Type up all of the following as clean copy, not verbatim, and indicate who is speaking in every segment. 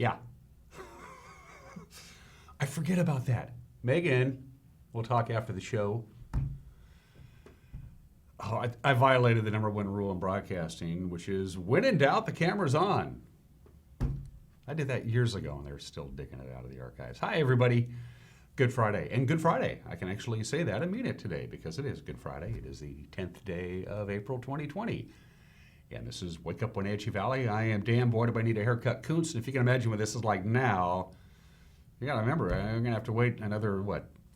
Speaker 1: Yeah. I forget about that. Megan, we'll talk after the show. Oh, I violated the number one rule in broadcasting, which is when in doubt, the camera's on. I did that years ago, and they're still digging it out of the archives. Hi, everybody. Good Friday. And Good Friday. I can actually say that and mean it today because it is Good Friday. It is the 10th day of April 2020. And this is Wake Up Wenatchee Valley. I am Dan. Boy, do I need a haircut, Kuntz. And if you can imagine what this is like now, you got to remember, I'm going to have to wait another,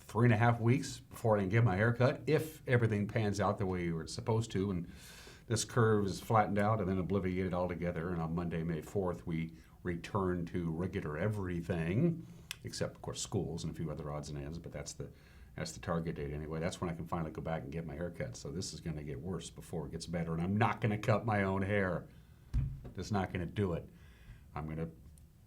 Speaker 1: 3.5 weeks before I can get my haircut if everything pans out the way it's supposed to. And this curve is flattened out and then obliterated altogether. And on Monday, May 4th, we return to regular everything, except, of course, schools and a few other odds and ends. But that's the target date anyway. That's when I can finally go back and get my haircut. So this is going to get worse before it gets better. And I'm not going to cut my own hair. Just not going to do it. I'm going to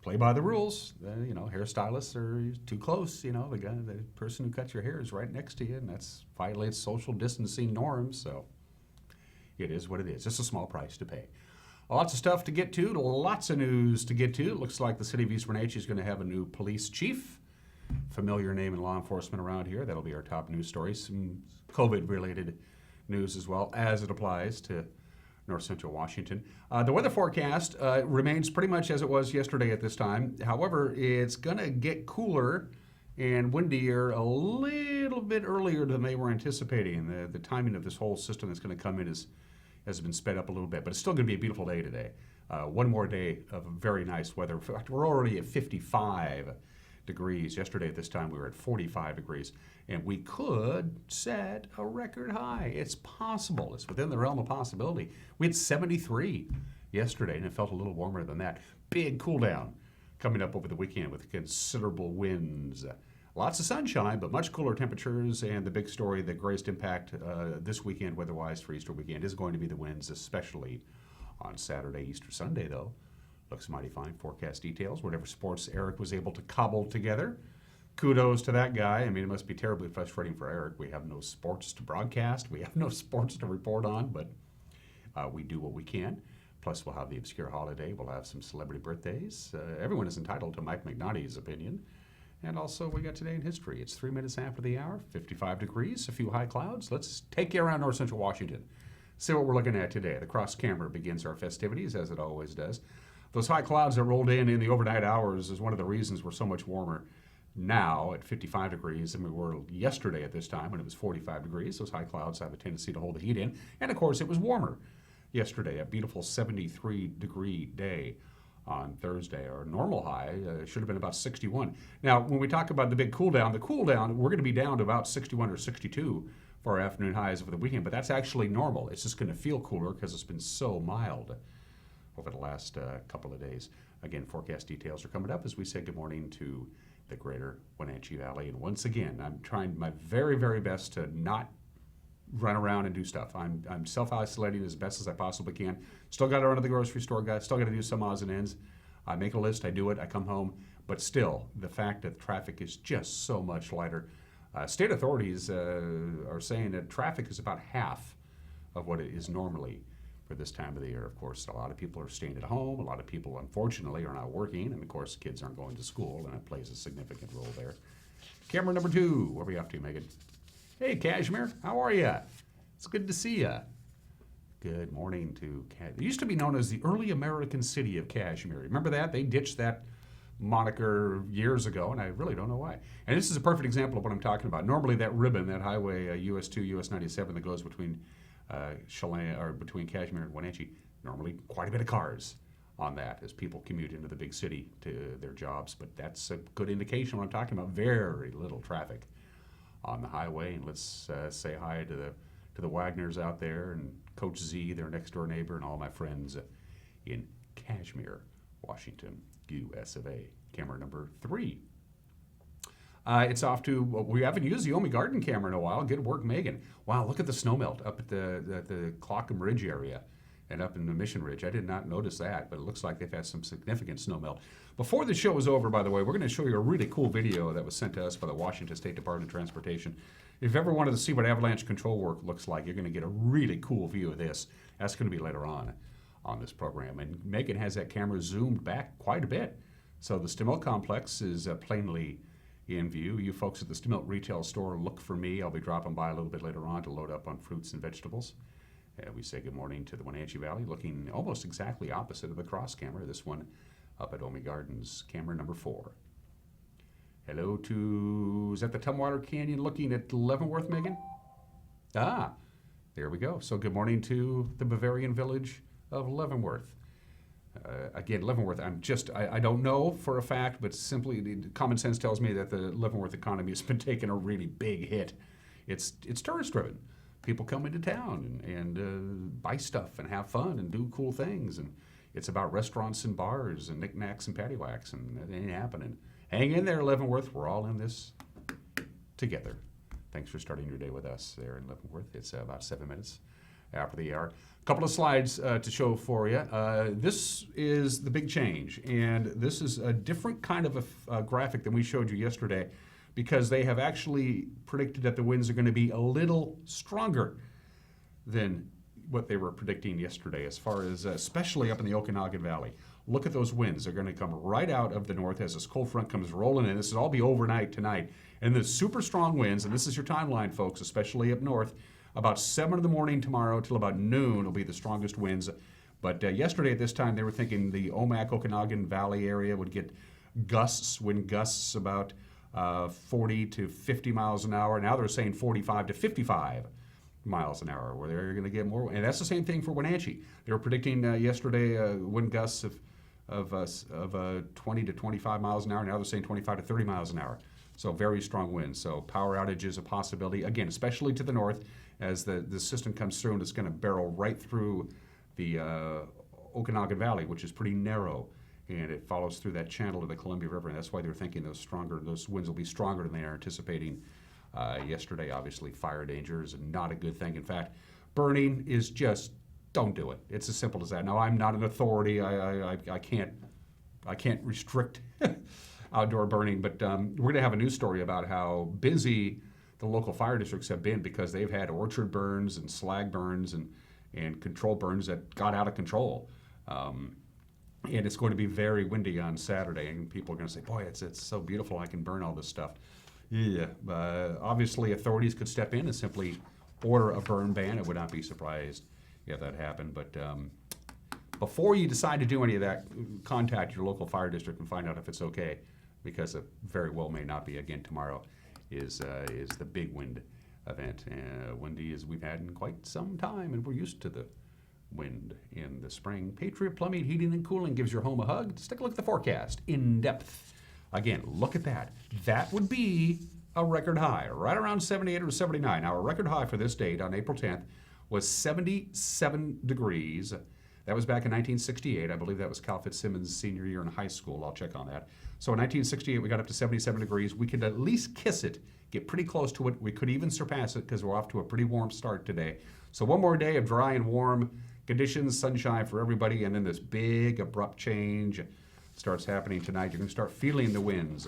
Speaker 1: play by the rules. Hairstylists are too close. The person who cuts your hair is right next to you, and that's violates social distancing norms. So it is what it is. It's a small price to pay. Lots of stuff to get to. Lots of news to get to. It looks like the city of East Wenatchee is going to have a new police chief. Familiar name in law enforcement around here. That'll be our top news story. Some COVID-related news as well as it applies to North Central Washington. The weather forecast remains pretty much as it was yesterday at this time. However, it's going to get cooler and windier a little bit earlier than they were anticipating. The timing of this whole system that's going to come in has been sped up a little bit, but it's still going to be a beautiful day today. One more day of very nice weather. In fact, we're already at 55 degrees. Yesterday at this time we were at 45 degrees, and we could set a record high. It's possible. It's within the realm of possibility. We had 73 yesterday, and it felt a little warmer than that. Big cool down coming up over the weekend with considerable winds. Lots of sunshine, but much cooler temperatures, and the big story, the greatest impact this weekend weather-wise for Easter weekend is going to be the winds, especially on Saturday, Easter Sunday, though. Looks mighty fine. Forecast details, whatever sports Eric was able to cobble together. Kudos to that guy. I mean, it must be terribly frustrating for Eric. We have no sports to broadcast. We have no sports to report on, but we do what we can. Plus, we'll have the obscure holiday. We'll have some celebrity birthdays. Everyone is entitled to Mike McNaughty's opinion. And also, we got today in history. It's 3 minutes after the hour, 55 degrees, a few high clouds. Let's take you around North Central Washington. See what we're looking at today. The cross camera begins our festivities, as it always does. Those high clouds that rolled in the overnight hours is one of the reasons we're so much warmer now at 55 degrees than we were yesterday at this time when it was 45 degrees. Those high clouds have a tendency to hold the heat in. And, of course, it was warmer yesterday, a beautiful 73-degree day on Thursday. Our normal high should have been about 61. Now, when we talk about the big cool down, we're going to be down to about 61 or 62 for our afternoon highs over the weekend, but that's actually normal. It's just going to feel cooler because it's been so mild over the last couple of days. Again, forecast details are coming up as we say good morning to the greater Wenatchee Valley. And once again, I'm trying my very, very best to not run around and do stuff. I'm self-isolating as best as I possibly can. Still got to run to the grocery store, guys. Still got to do some odds and ends. I make a list, I do it, I come home. But still, the fact that traffic is just so much lighter. State authorities are saying that traffic is about half of what it is normally for this time of the year. Of course, a lot of people are staying at home. A lot of people, unfortunately, are not working. And, of course, kids aren't going to school, and it plays a significant role there. Camera number 2. Where are we off to, Megan? Hey, Cashmere. How are you? It's good to see you. Good morning to Cashmere. It used to be known as the early American city of Cashmere. Remember that? They ditched that moniker years ago, and I really don't know why. And this is a perfect example of what I'm talking about. Normally, that ribbon, that highway US 2, US 97 that goes between between Cashmere and Wenatchee, normally quite a bit of cars on that as people commute into the big city to their jobs. But that's a good indication of what I'm talking about. Very little traffic on the highway. And let's say hi to the Wagners out there and Coach Z, their next door neighbor, and all my friends in Cashmere, Washington, US of A. Camera number 3. It's off to, we haven't used the Omi Garden camera in a while. Good work, Megan. Wow, look at the snowmelt up at the Clockham Ridge area and up in the Mission Ridge. I did not notice that, but it looks like they've had some significant snowmelt. Before the show is over, by the way, we're going to show you a really cool video that was sent to us by the Washington State Department of Transportation. If you ever wanted to see what avalanche control work looks like, you're going to get a really cool view of this. That's going to be later on this program. And Megan has that camera zoomed back quite a bit. So the Stimmelt complex is plainly in view. You folks at the Stimmelt retail store, look for me. I'll be dropping by a little bit later on to load up on fruits and vegetables. We say good morning to the Wenatchee Valley, looking almost exactly opposite of the cross camera, this one up at Omi Gardens, camera number 4. Hello to, is that the Tumwater Canyon looking at Leavenworth, Megan? Ah, there we go. So good morning to the Bavarian village of Leavenworth. Again, Leavenworth, I don't know for a fact, but simply common sense tells me that the Leavenworth economy has been taking a really big hit. It's tourist driven. People come into town and buy stuff and have fun and do cool things. And it's about restaurants and bars and knickknacks and paddywhacks, and it ain't happening. Hang in there, Leavenworth. We're all in this together. Thanks for starting your day with us there in Leavenworth. It's about 7 minutes after the hour. A couple of slides to show for you. This is the big change, and this is a different kind of a graphic than we showed you yesterday, because they have actually predicted that the winds are going to be a little stronger than what they were predicting yesterday, as far as especially up in the Okanagan Valley. Look at those winds. They're going to come right out of the north as this cold front comes rolling in. This will all be overnight tonight. And the super strong winds, and this is your timeline, folks, especially up north, about 7 in the morning tomorrow till about noon will be the strongest winds. But yesterday at this time, they were thinking the Omak, Okanagan Valley area would get gusts, wind gusts about 40 to 50 miles an hour. Now they're saying 45 to 55 miles an hour, where they're going to get more. And that's the same thing for Wenatchee. They were predicting yesterday wind gusts of 20 to 25 miles an hour. Now they're saying 25 to 30 miles an hour. So very strong winds. So power outage is a possibility, again, especially to the north, as the system comes through and it's going to barrel right through the Okanagan Valley, which is pretty narrow, and it follows through that channel of the Columbia River, and that's why they're thinking those winds will be stronger than they are anticipating. Yesterday, obviously, fire danger is not a good thing. In fact, burning is just, don't do it. It's as simple as that. Now, I'm not an authority. I can't restrict outdoor burning, but we're going to have a news story about how busy the local fire districts have been, because they've had orchard burns and slag burns and control burns that got out of control. And it's going to be very windy on Saturday, and people are going to say, boy, it's so beautiful, I can burn all this stuff. Yeah, obviously authorities could step in and simply order a burn ban. I would not be surprised if that happened. But before you decide to do any of that, contact your local fire district and find out if it's okay, because it very well may not be. Again, tomorrow is the big wind event. Windy as we've had in quite some time, and we're used to the wind in the spring. Patriot Plumbing, Heating, and Cooling gives your home a hug. Let's take a look at the forecast in depth. Again, look at that. That would be a record high, right around 78 or 79. Our record high for this date on April 10th was 77 degrees. That was back in 1968. I believe that was Cal Fitzsimmons' senior year in high school. I'll check on that. So in 1968, we got up to 77 degrees. We could at least kiss it, get pretty close to it. We could even surpass it, because we're off to a pretty warm start today. So one more day of dry and warm conditions, sunshine for everybody, and then this big abrupt change starts happening tonight. You're going to start feeling the winds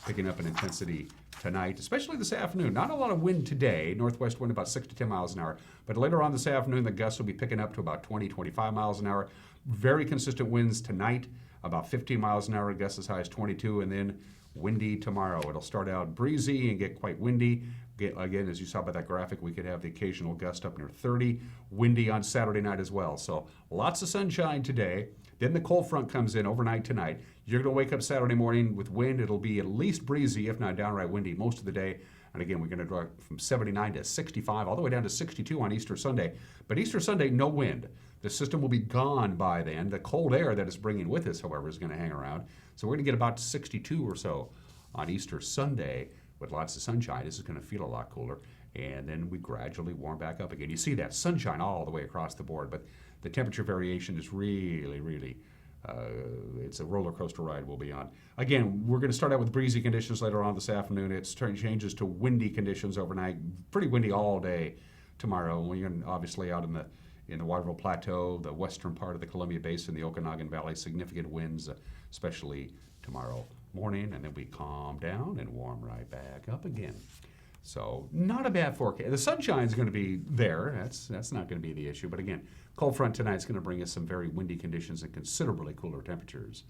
Speaker 1: picking up in intensity tonight, especially this afternoon. Not a lot of wind today. Northwest wind about 6 to 10 miles an hour. But later on this afternoon, the gusts will be picking up to about 20, 25 miles an hour. Very consistent winds tonight, about 15 miles an hour, gusts as high as 22, and then windy tomorrow. It'll start out breezy and get quite windy. Again, as you saw by that graphic, we could have the occasional gust up near 30. Windy on Saturday night as well. So lots of sunshine today. Then the cold front comes in overnight tonight. You're going to wake up Saturday morning with wind. It'll be at least breezy, if not downright windy, most of the day. And again, we're going to drop from 79 to 65, all the way down to 62 on Easter Sunday. But Easter Sunday, no wind. The system will be gone by then. The cold air that it's bringing with us, however, is going to hang around. So we're going to get about 62 or so on Easter Sunday with lots of sunshine. This is going to feel a lot cooler. And then we gradually warm back up again. You see that sunshine all the way across the board, but the temperature variation is really, it's a roller coaster ride we'll be on. Again, we're going to start out with breezy conditions later on this afternoon. It changes to windy conditions overnight. Pretty windy all day tomorrow. We're obviously out in the Waterville Plateau, the western part of the Columbia Basin, the Okanagan Valley, significant winds, especially tomorrow morning, and then we calm down and warm right back up again. So not a bad forecast. The sunshine's going to be there. That's not going to be the issue. But again, cold front tonight's going to bring us some very windy conditions and considerably cooler temperatures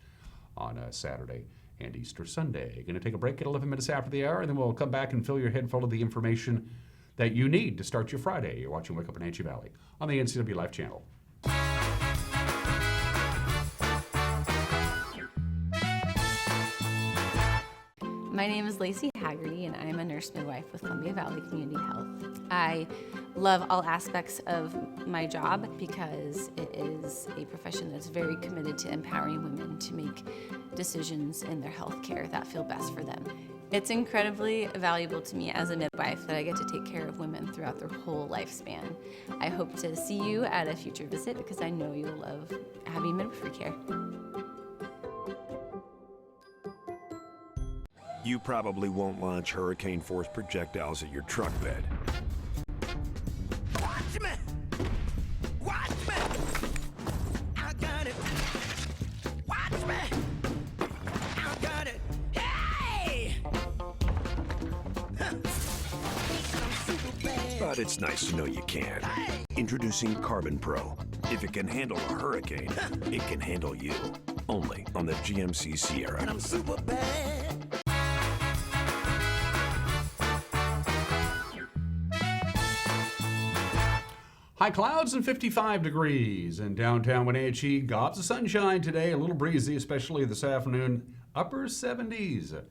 Speaker 1: on Saturday and Easter Sunday. Going to take a break at 11 minutes after the hour, and then we'll come back and fill your head full of the information that you need to start your Friday. You're watching Wake Up Wenatchee Valley on the NCW Life channel.
Speaker 2: My name is Lacey Haggerty, and I am a nurse midwife with Columbia Valley Community Health. I love all aspects of my job because it is a profession that's very committed to empowering women to make decisions in their health care that feel best for them. It's incredibly valuable to me as a midwife that I get to take care of women throughout their whole lifespan. I hope to see you at a future visit because I know you'll love having midwifery care.
Speaker 3: You probably won't launch hurricane-force projectiles at your truck bed.
Speaker 4: Watch me! Watch me! I got it! Watch me! I got it! Hey! I'm super bad.
Speaker 3: But it's nice to know you can. Introducing Carbon Pro. If it can handle a hurricane, it can handle you. Only on the GMC Sierra.
Speaker 4: And I'm super bad.
Speaker 1: High clouds and 55 degrees in downtown Wenatchee. Gobs of sunshine today, a little breezy, especially this afternoon. Upper 70s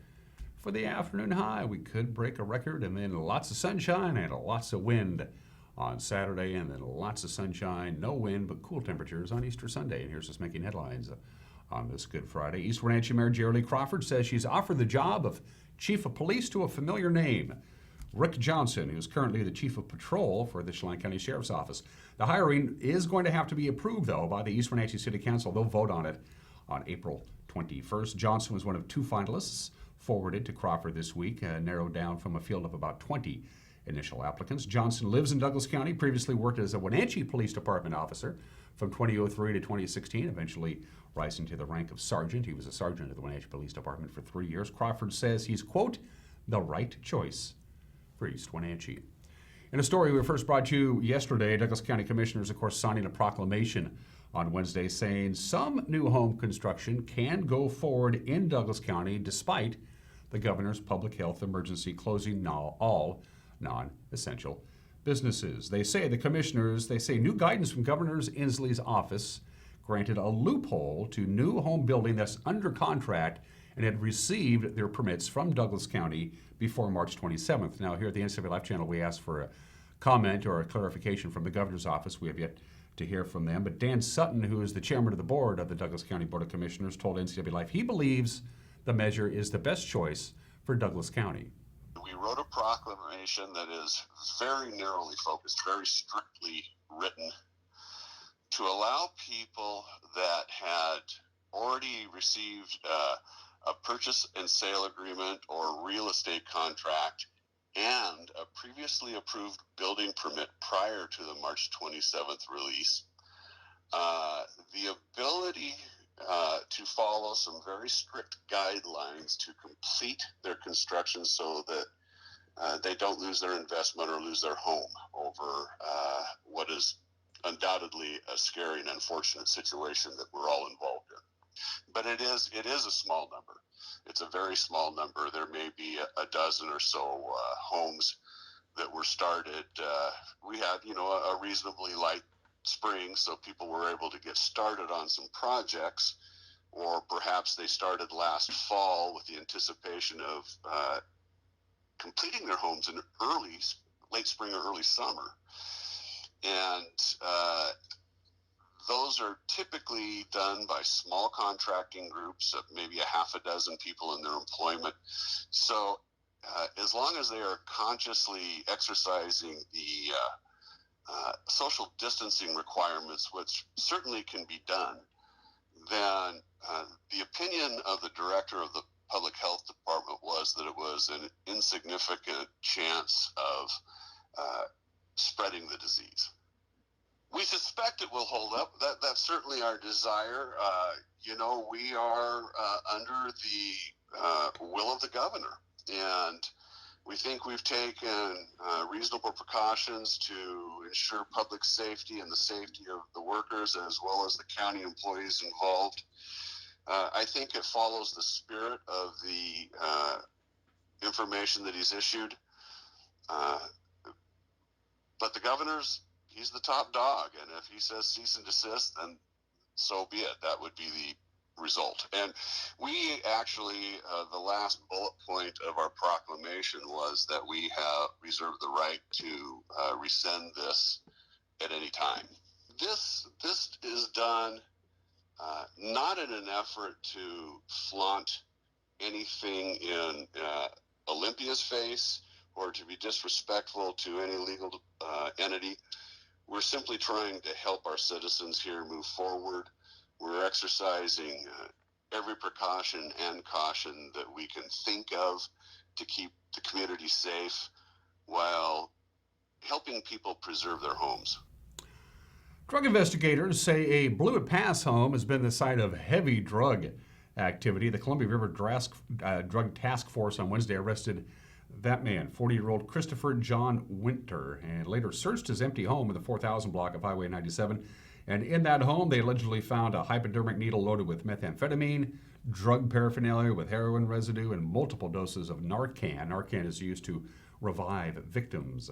Speaker 1: for the afternoon high. We could break a record, and then lots of sunshine and lots of wind on Saturday, and then lots of sunshine, no wind, but cool temperatures on Easter Sunday. And here's what's making headlines on this Good Friday. East Wenatchee Mayor Jerry Lee Crawford says she's offered the job of Chief of Police to a familiar name, Rick Johnson, who's currently the Chief of Patrol for the Chelan County Sheriff's Office. The hiring is going to have to be approved, though, by the East Wenatchee City Council. They'll vote on it on April 21st. Johnson was one of 2 finalists forwarded to Crawford this week, narrowed down from a field of about 20 initial applicants. Johnson lives in Douglas County, previously worked as a Wenatchee Police Department officer from 2003 to 2016, eventually rising to the rank of sergeant. He was a sergeant at the Wenatchee Police Department for 3 years. Crawford says he's, quote, the right choice for East Wenatchee. In a story we first brought you yesterday, Douglas County Commissioners, of course, signing a proclamation on Wednesday saying some new home construction can go forward in Douglas County despite the governor's public health emergency closing all non-essential businesses. They say new guidance from Governor Inslee's office granted a loophole to new home building that's under contract and had received their permits from Douglas County before March 27th. Now, here at the NCW Life channel, we asked for a comment or a clarification from the governor's office. We have yet to hear from them. But Dan Sutton, who is the chairman of the board of the Douglas County Board of Commissioners, told NCW Life he believes the measure is the best choice for Douglas County.
Speaker 5: We wrote a proclamation that is very narrowly focused, very strictly written, to allow people that had already received a purchase and sale agreement or real estate contract and a previously approved building permit prior to the March 27th release, the ability to follow some very strict guidelines to complete their construction so that they don't lose their investment or lose their home over what is undoubtedly a scary and unfortunate situation that we're all involved in. But it is a small number. It's a very small number. There may be a dozen or so homes that were started. We had, a reasonably light spring, so people were able to get started on some projects, or perhaps they started last fall with the anticipation of completing their homes in late spring or early summer. And those are typically done by small contracting groups of maybe a half a dozen people in their employment. So as long as they are consciously exercising the social distancing requirements, which certainly can be done, then the opinion of the director of the public health department was that it was an insignificant chance of spreading the disease. We suspect it will hold up. That's certainly our desire. We are under the will of the governor, and we think we've taken reasonable precautions to ensure public safety and the safety of the workers as well as the county employees involved. I think it follows the spirit of the information that he's issued. But the governor's, he's the top dog, and if he says cease and desist, then so be it. That would be the result. And we actually, the last bullet point of our proclamation was that we have reserved the right to rescind this at any time. This is done not in an effort to flaunt anything in Olympia's face or to be disrespectful to any legal entity. We're simply trying to help our citizens here move forward. We're exercising every precaution and caution that we can think of to keep the community safe while helping people preserve their homes.
Speaker 1: Drug investigators say a Blewett Pass home has been the site of heavy drug activity. The Columbia River Drug Task Force on Wednesday arrested that man, 40-year-old Christopher John Winter, and later searched his empty home in the 4000 block of Highway 97. And in that home, they allegedly found a hypodermic needle loaded with methamphetamine, drug paraphernalia with heroin residue, and multiple doses of Narcan. Narcan is used to revive victims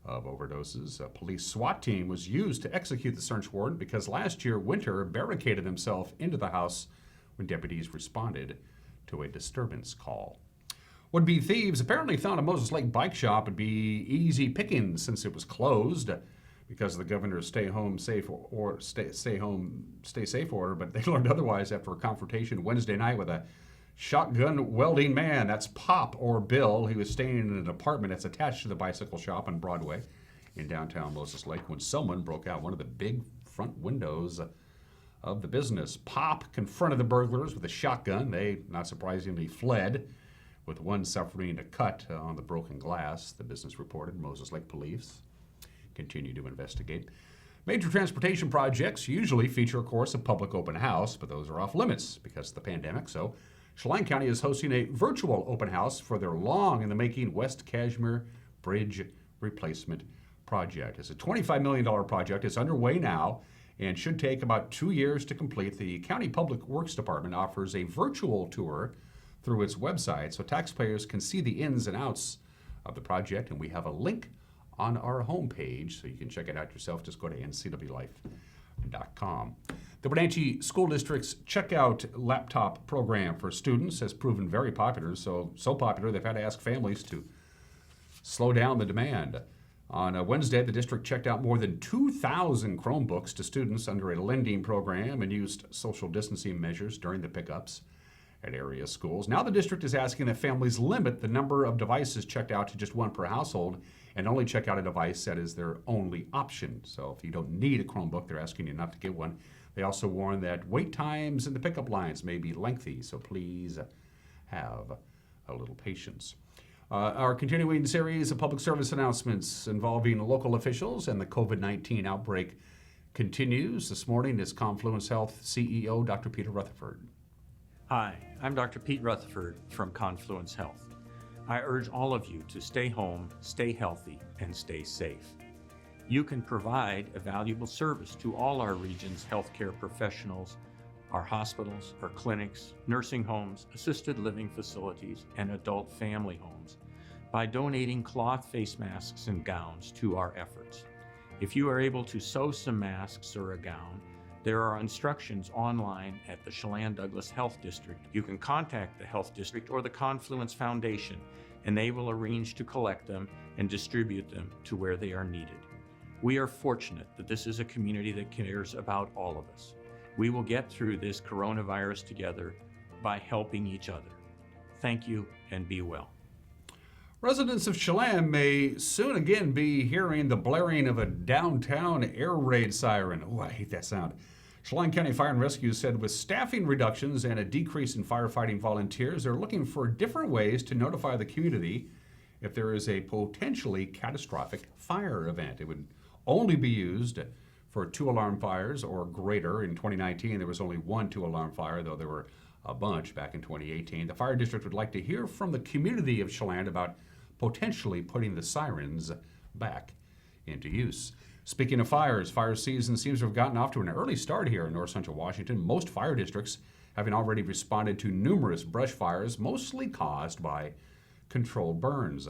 Speaker 1: of overdoses. A police SWAT team was used to execute the search warrant because last year Winter barricaded himself into the house when deputies responded to a disturbance call. Would-be thieves apparently found a Moses Lake bike shop would be easy pickings since it was closed because of the governor's stay safe order, but they learned otherwise after a confrontation Wednesday night with a shotgun welding man. That's Pop, or Bill. He was staying in an apartment that's attached to the bicycle shop on Broadway in downtown Moses Lake when someone broke out one of the big front windows of the business. Pop confronted the burglars with a shotgun. They, not surprisingly, fled, with one suffering a cut on the broken glass, the business reported. Moses Lake police continue to investigate. Major transportation projects usually feature, of course, a public open house, but those are off limits because of the pandemic. So Chelan County is hosting a virtual open house for their long-in-the-making West Cashmere Bridge replacement project. It's a $25 million project. It's underway now and should take about 2 years to complete. The County Public Works Department offers a virtual tour through its website so taxpayers can see the ins and outs of the project, and we have a link on our homepage so you can check it out yourself. Just go to ncwlife.com. The Wenatchee School District's checkout laptop program for students has proven very popular, so popular they've had to ask families to slow down the demand. On Wednesday, the district checked out more than 2,000 Chromebooks to students under a lending program and used social distancing measures during the pickups at area schools. Now the district is asking that families limit the number of devices checked out to just one per household and only check out a device that is their only option. So if you don't need a Chromebook, they're asking you not to get one. They also warn that wait times in the pickup lines may be lengthy, so please have a little patience. Our continuing series of public service announcements involving local officials and the COVID-19 outbreak continues. This morning is Confluence Health CEO Dr. Peter Rutherford.
Speaker 6: Hi, I'm Dr. Pete Rutherford from Confluence Health. I urge all of you to stay home, stay healthy, and stay safe. You can provide a valuable service to all our region's healthcare professionals, our hospitals, our clinics, nursing homes, assisted living facilities, and adult family homes by donating cloth face masks and gowns to our efforts. If you are able to sew some masks or a gown, there are instructions online at the Chelan Douglas Health District. You can contact the Health District or the Confluence Foundation, and they will arrange to collect them and distribute them to where they are needed. We are fortunate that this is a community that cares about all of us. We will get through this coronavirus together by helping each other. Thank you and be well.
Speaker 1: Residents of Chelan may soon again be hearing the blaring of a downtown air raid siren. Oh, I hate that sound. Chelan County Fire and Rescue said with staffing reductions and a decrease in firefighting volunteers, they're looking for different ways to notify the community if there is a potentially catastrophic fire event. It would only be used for 2-alarm fires or greater. In 2019, there was only one 2-alarm fire, though there were a bunch back in 2018. The fire district would like to hear from the community of Chelan about potentially putting the sirens back into use. Speaking of fires, fire season seems to have gotten off to an early start here in north central Washington. Most fire districts having already responded to numerous brush fires, mostly caused by controlled burns.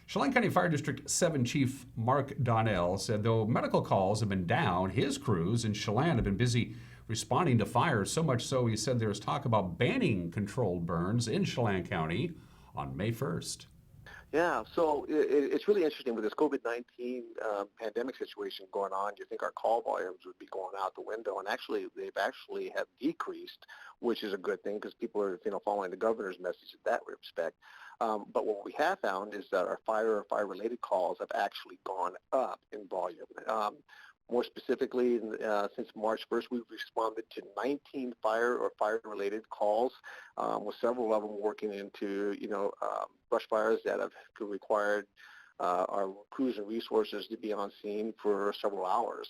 Speaker 1: Chelan County Fire District 7 Chief Mark Donnell said though medical calls have been down, his crews in Chelan have been busy responding to fires, so much so he said there's talk about banning controlled burns in Chelan County on May 1st.
Speaker 7: Yeah, so it's really interesting with this COVID-19 pandemic situation going on. You think our call volumes would be going out the window, and actually they've actually have decreased, which is a good thing because people are following the governor's message in that respect. But what we have found is that our fire or fire-related calls have actually gone up in volume. More specifically, since March 1st, we've responded to 19 fire or fire-related calls, with several of them working into, brush fires that have required our crews and resources to be on scene for several hours.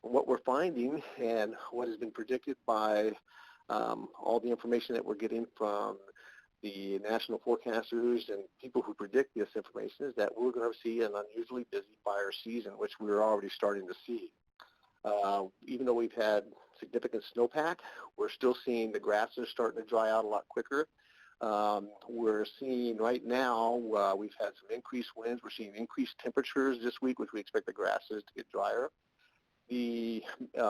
Speaker 7: What we're finding and what has been predicted by all the information that we're getting from the national forecasters and people who predict this information is that we're going to see an unusually busy fire season, which we're already starting to see. Even though we've had significant snowpack, we're still seeing the grasses starting to dry out a lot quicker. We're seeing right now, we've had some increased winds. We're seeing increased temperatures this week, which we expect the grasses to get drier. The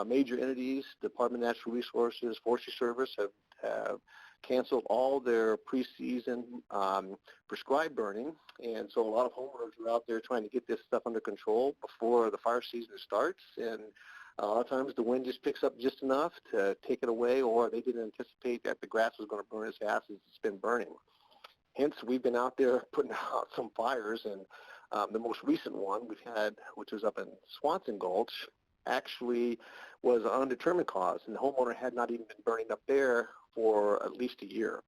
Speaker 7: major entities, Department of Natural Resources, Forestry Service, have canceled all their preseason prescribed burning, and so a lot of homeowners are out there trying to get this stuff under control before the fire season starts, and a lot of times the wind just picks up just enough to take it away, or they didn't anticipate that the grass was going to burn as fast as it's been burning. Hence, we've been out there putting out some fires, and the most recent one we've had, which was up in Swanson Gulch, actually was an undetermined cause, and the homeowner had not even been burning up there for at least a year.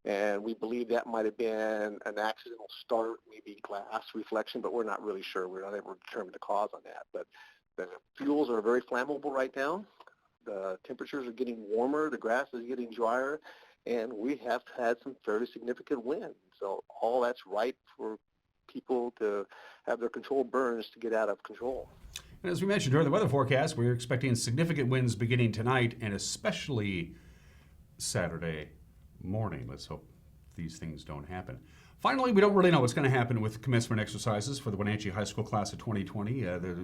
Speaker 7: And we believe that might have been an accidental start, maybe glass reflection, but we're not really sure. We're not able to determine the cause on that. But the fuels are very flammable right now. The temperatures are getting warmer. The grass is getting drier. And we have had some fairly significant wind. So all that's right for people to have their controlled burns to get out of control.
Speaker 1: And as we mentioned during the weather forecast, we're expecting significant winds beginning tonight and especially Saturday morning. Let's hope these things don't happen. Finally, we don't really know what's going to happen with commencement exercises for the Wenatchee High School class of 2020. The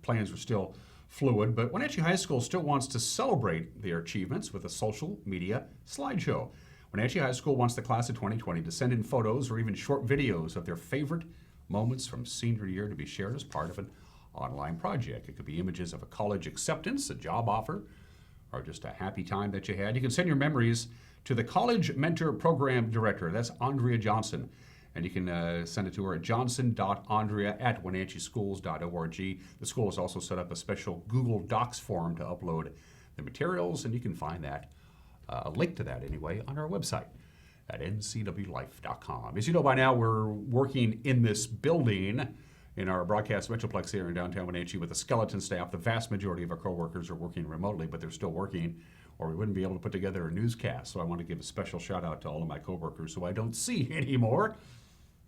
Speaker 1: plans are still fluid, but Wenatchee High School still wants to celebrate their achievements with a social media slideshow. Wenatchee High School wants the class of 2020 to send in photos or even short videos of their favorite moments from senior year to be shared as part of an online project. It could be images of a college acceptance, a job offer, or just a happy time that you had. You can send your memories to the College Mentor Program Director. That's Andrea Johnson. And you can send it to her at johnson.andrea@wenatcheeschools.org. The school has also set up a special Google Docs form to upload the materials, and you can find that, a link to that anyway, on our website at ncwlife.com. As you know by now, we're working in this building in our broadcast metroplex here in downtown Wenatchee with a skeleton staff. The vast majority of our coworkers are working remotely, but they're still working, or we wouldn't be able to put together a newscast. So I want to give a special shout out to all of my coworkers who I don't see anymore.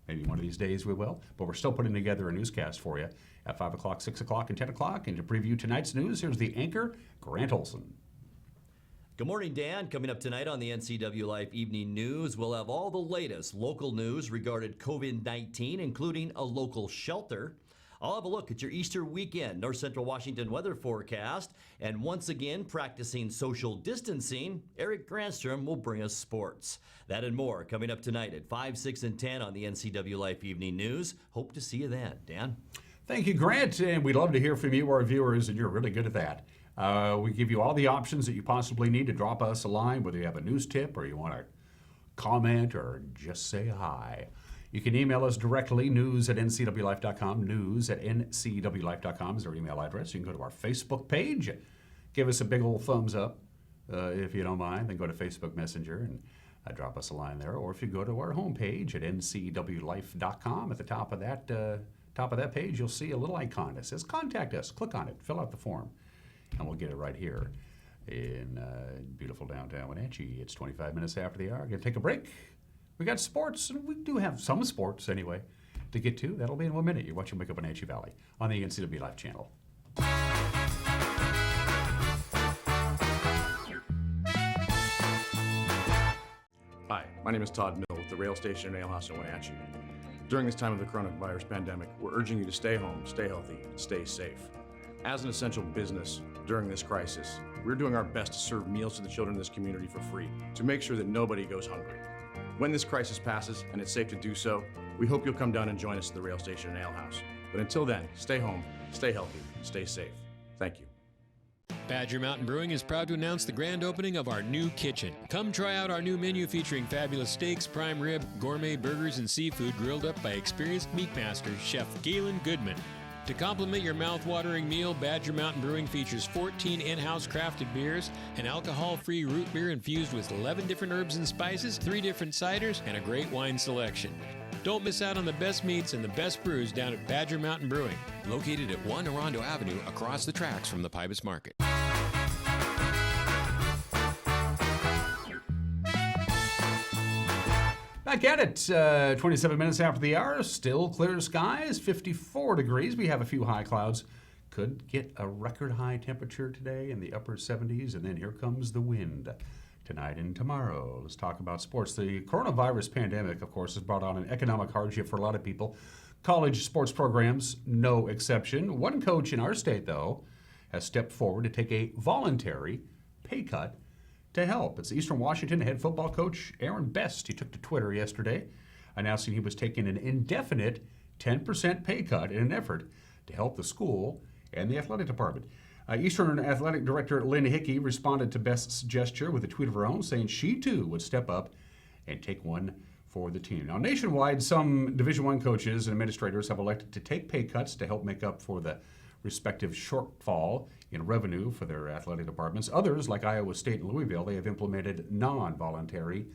Speaker 1: Maybe one of these days we will, but we're still putting together a newscast for you at 5 o'clock, 6 o'clock, and 10 o'clock. And to preview tonight's news, here's the anchor, Grant Olson.
Speaker 8: Good morning, Dan. Coming up tonight on the NCW Life Evening News, we'll have all the latest local news regarding COVID-19, including a local shelter. I'll have a look at your Easter weekend North Central Washington weather forecast. And once again, practicing social distancing, Eric Granstrom will bring us sports. That and more coming up tonight at 5, 6, and 10 on the NCW Life Evening News. Hope to see you then. Dan?
Speaker 1: Thank you, Grant. And we'd love to hear from you, our viewers, and you're really good at that. We give you all the options that you possibly need to drop us a line, whether you have a news tip or you want to comment or just say hi. You can email us directly, news@ncwlife.com. News@ncwlife.com is our email address. You can go to our Facebook page. Give us a big old thumbs up if you don't mind. Then go to Facebook Messenger and drop us a line there. Or if you go to our homepage at ncwlife.com, at the top of that page, you'll see a little icon that says Contact Us. Click on it. Fill out the form. And we'll get it right here in beautiful downtown Wenatchee. It's 25 minutes after the hour. Going to take a break. We got sports, and we do have some sports anyway to get to. That'll be in 1 minute. You're watching Wake Up Wenatchee Valley on the NCW Life channel.
Speaker 9: My name is Todd Mill with the Rail Station and Ale House in Wenatchee. During this time of the coronavirus pandemic, we're urging you to stay home, stay healthy, and stay safe. As an essential business during this crisis, we're doing our best to serve meals to the children in this community for free to make sure that nobody goes hungry. When this crisis passes, and it's safe to do so, we hope you'll come down and join us at the Rail Station and Ale House. But until then, stay home, stay healthy, stay safe. Thank you.
Speaker 10: Badger Mountain Brewing is proud to announce the grand opening of our new kitchen. Come try out our new menu featuring fabulous steaks, prime rib, gourmet burgers, and seafood grilled up by experienced meat master, Chef Galen Goodman. To complement your mouth-watering meal, Badger Mountain Brewing features 14 in-house crafted beers, an alcohol-free root beer infused with 11 different herbs and spices, 3 different ciders, and a great wine selection. Don't miss out on the best meats and the best brews down at Badger Mountain Brewing, located at 1 Orondo Avenue across the tracks from the Pybus Market.
Speaker 1: Back at it, 27 minutes after the hour, still clear skies, 54 degrees. We have a few high clouds. Could get a record high temperature today in the upper 70s, and then here comes the wind tonight and tomorrow. Let's talk about sports. The coronavirus pandemic, of course, has brought on an economic hardship for a lot of people. College sports programs, no exception. One coach in our state, though, has stepped forward to take a voluntary pay cut to help. It's Eastern Washington head football coach Aaron Best. He took to Twitter yesterday announcing he was taking an indefinite 10% pay cut in an effort to help the school and the athletic department. Eastern Athletic Director Lynn Hickey responded to Best's gesture with a tweet of her own, saying she too would step up and take one for the team. Now, nationwide, some Division I coaches and administrators have elected to take pay cuts to help make up for the respective shortfall in revenue for their athletic departments. Others, like Iowa State and Louisville, they have implemented non-voluntary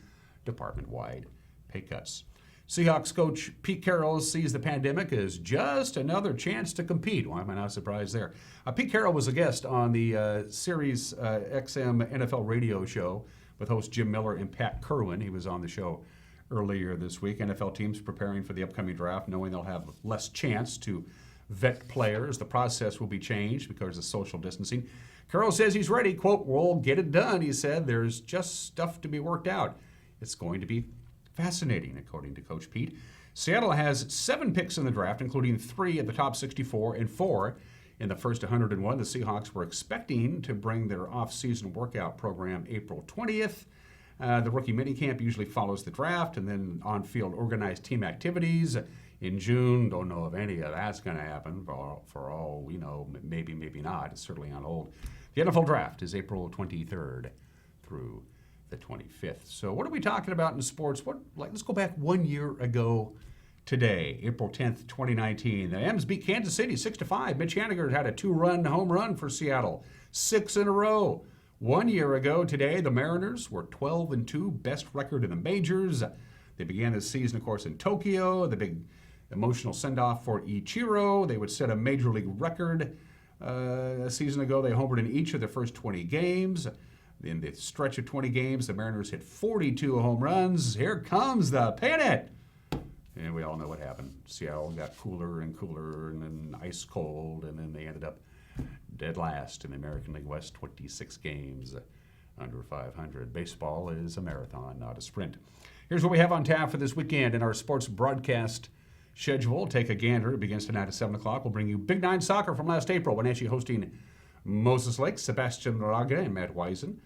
Speaker 1: department-wide pay cuts. Seahawks coach Pete Carroll sees the pandemic as just another chance to compete. Why am I not surprised there? Pete Carroll was a guest on the Sirius XM NFL radio show with host Jim Miller and Pat Kerwin. He was on the show earlier this week. NFL teams preparing for the upcoming draft, knowing they'll have less chance to vet players. The process will be changed because of social distancing. Carroll says he's ready. Quote, "We'll get it done," he said. "There's just stuff to be worked out. It's going to be fascinating," according to Coach Pete. Seattle has 7 picks in the draft, including 3 at the top 64 and 4 in the first 101. The Seahawks were expecting to bring their off-season workout program April 20th. The rookie minicamp usually follows the draft, and then on-field organized team activities in June. Don't know if any of that's going to happen. For all we know, maybe not. It's certainly on hold. The NFL draft is April 23rd through the 25th. So what are we talking about in sports? Let's go back 1 year ago today, April 10th, 2019. The M's beat Kansas City 6-5. Mitch Haniger had a 2-run home run for Seattle, 6 in a row. 1 year ago today, the Mariners were 12-2, best record in the majors. They began this season, of course, in Tokyo. The big emotional send-off for Ichiro. They would set a major league record a season ago. They homered in each of their first 20 games. In the stretch of 20 games, the Mariners hit 42 home runs. Here comes the pennant. And we all know what happened. Seattle got cooler and cooler and then ice cold, and then they ended up dead last in the American League West, 26 games under 500. Baseball is a marathon, not a sprint. Here's what we have on tap for this weekend in our sports broadcast schedule. Take a gander. It begins tonight at 7 o'clock. We'll bring you Big Nine Soccer from last April. Wenatchee hosting Moses Lake. Sebastian Raga and Matt Wiesen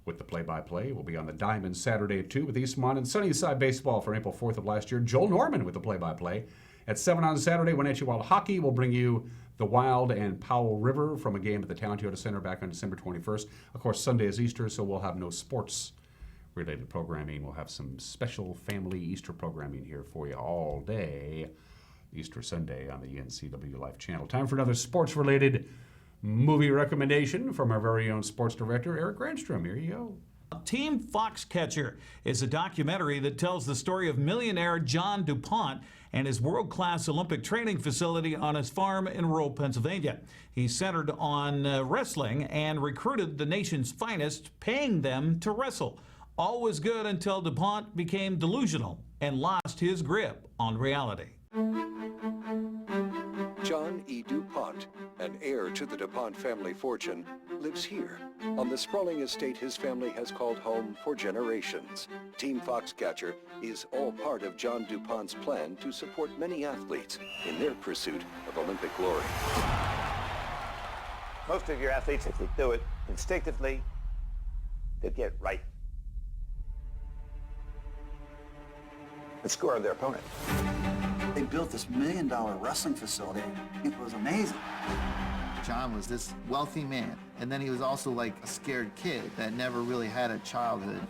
Speaker 1: with the play-by-play. We'll be on the Diamond Saturday at 2 with Eastmont and Sunnyside Baseball for April 4th of last year. Joel Norman with the play-by-play. At 7 on Saturday, Wenatchee Wild Hockey will bring you the Wild and Powell River from a game at the Town Toyota Center back on December 21st. Of course, Sunday is Easter, so we'll have no sports-related programming. We'll have some special family Easter programming here for you all day, Easter Sunday on the NCW Life channel. Time for another sports-related movie recommendation from our very own sports director, Eric Granstrom. Here you go.
Speaker 11: Team Foxcatcher is a documentary that tells the story of millionaire John DuPont and his world-class Olympic training facility on his farm in rural Pennsylvania. He centered on wrestling and recruited the nation's finest, paying them to wrestle. All was good until DuPont became delusional and lost his grip on reality.
Speaker 12: John E. DuPont, an heir to the DuPont family fortune, lives here on the sprawling estate his family has called home for generations. Team Foxcatcher is all part of John DuPont's plan to support many athletes in their pursuit of Olympic glory.
Speaker 13: Most of your athletes, if they do it instinctively, they get right and score their opponent.
Speaker 14: They built this $1 million wrestling facility. It was amazing.
Speaker 15: John was this wealthy man, and then he was also like a scared kid that never really had a childhood.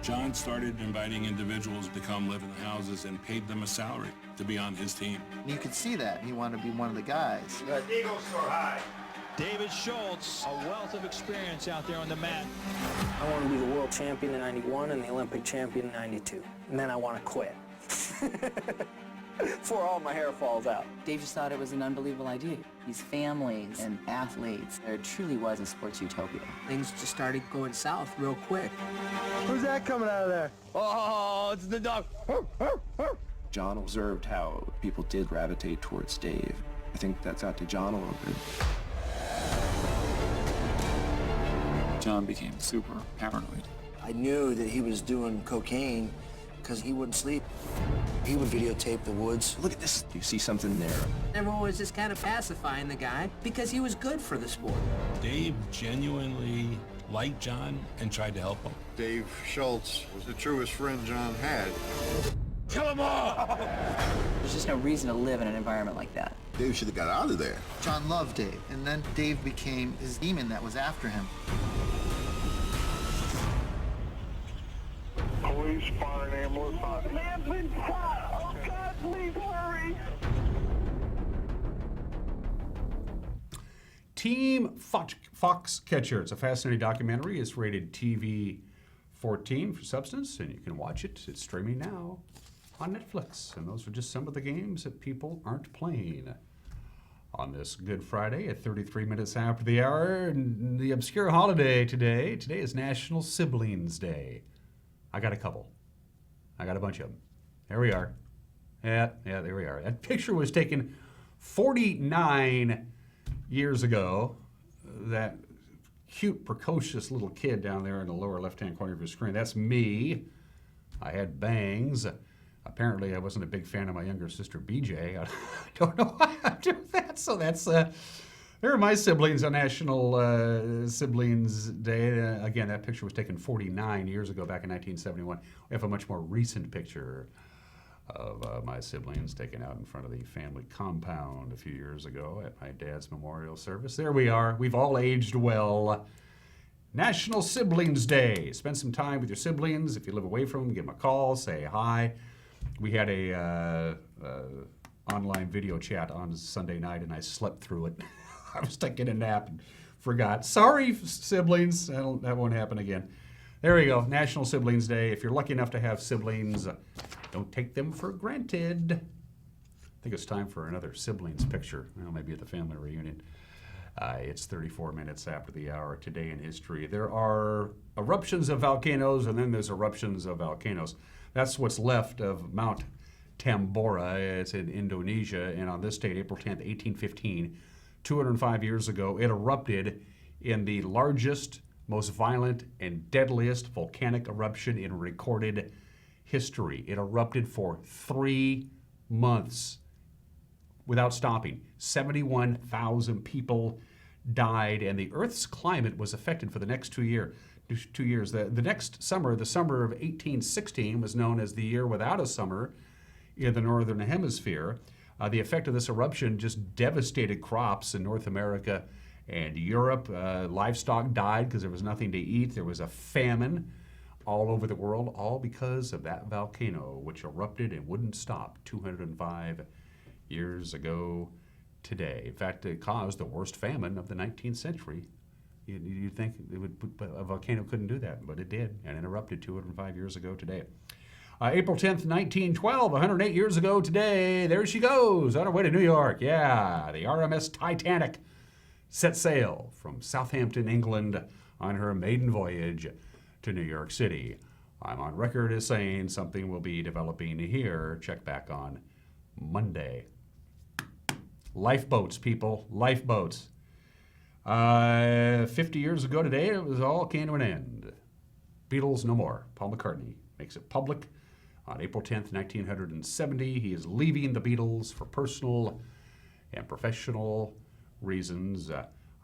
Speaker 16: John started inviting individuals to come live in the houses and paid them a salary to be on his team.
Speaker 15: You could see that. He wanted to be one of the guys.
Speaker 13: The Eagles soar high.
Speaker 17: David Schultz, a wealth of experience out there on the mat.
Speaker 18: I want to be the world champion in 91 and the Olympic champion in 92. And then I want to quit. Before all my hair falls out.
Speaker 19: Dave just thought it was an unbelievable idea. These families and athletes, there truly was a sports utopia.
Speaker 18: Things just started going south real quick.
Speaker 13: Who's that coming out of there? Oh, it's the dog.
Speaker 20: John observed how people did gravitate towards Dave. I think that's got to John a little bit.
Speaker 21: John became super paranoid.
Speaker 14: I knew that he was doing cocaine because he wouldn't sleep. He would videotape the woods.
Speaker 20: Look at this. Do you see something there?
Speaker 18: Everyone was just kind of pacifying the guy because he was good for the sport.
Speaker 16: Dave genuinely liked John and tried to help him.
Speaker 22: Dave Schultz was the truest friend John had.
Speaker 13: Kill him all!
Speaker 19: There's just no reason to live in an environment like that.
Speaker 22: Dave should have got out of there.
Speaker 15: John loved Dave, and then Dave became his demon that was after him.
Speaker 22: Police, fire, and ambulance.
Speaker 4: Man's been shot! Oh God, please hurry!
Speaker 1: Team Foxcatcher. It's a fascinating documentary. It's rated TV 14 for substance, and you can watch it. It's streaming now on Netflix. And those are just some of the games that people aren't playing on this Good Friday at 33 minutes after the hour. And the obscure holiday today. Today is National Siblings Day. I got a couple. I got a bunch of them. There we are. Yeah, there we are. That picture was taken 49 years ago. That cute, precocious little kid down there in the lower left-hand corner of your screen. That's me. I had bangs. Apparently, I wasn't a big fan of my younger sister, BJ. I don't know why I do that. So that's, there are my siblings on National Siblings Day. Again, that picture was taken 49 years ago, back in 1971. We have a much more recent picture of my siblings taken out in front of the family compound a few years ago at my dad's memorial service. There we are. We've all aged well. National Siblings Day. Spend some time with your siblings. If you live away from them, give them a call, say hi. We had a online video chat on Sunday night, and I slept through it. I was taking a nap and forgot. Sorry, siblings. That won't happen again. There we go. National Siblings Day. If you're lucky enough to have siblings, don't take them for granted. I think it's time for another siblings picture. Well, maybe at the family reunion. It's 34 minutes after the hour. Today in history. There are eruptions of volcanoes, and then there's eruptions of volcanoes. That's what's left of Mount Tambora. It's in Indonesia, and on this date, April 10th, 1815, 205 years ago, it erupted in the largest, most violent, and deadliest volcanic eruption in recorded history. It erupted for 3 months without stopping. 71,000 people died, and the Earth's climate was affected for the next 2 years. The next summer, the summer of 1816, was known as the year without a summer in the Northern Hemisphere. The effect of this eruption just devastated crops in North America and Europe. Livestock died because there was nothing to eat. There was a famine all over the world, all because of that volcano, which erupted and wouldn't stop 205 years ago today. In fact, it caused the worst famine of the 19th century. You'd think a volcano couldn't do that, but it did, and it erupted 205 years ago today. April 10th, 1912, 108 years ago today, there she goes on her way to New York. Yeah, the RMS Titanic set sail from Southampton, England on her maiden voyage to New York City. I'm on record as saying something will be developing here. Check back on Monday. Lifeboats, people, lifeboats. 50 years ago today, it was all came to an end. Beatles no more. Paul McCartney makes it public on April 10th, 1970. He is leaving the Beatles for personal and professional reasons.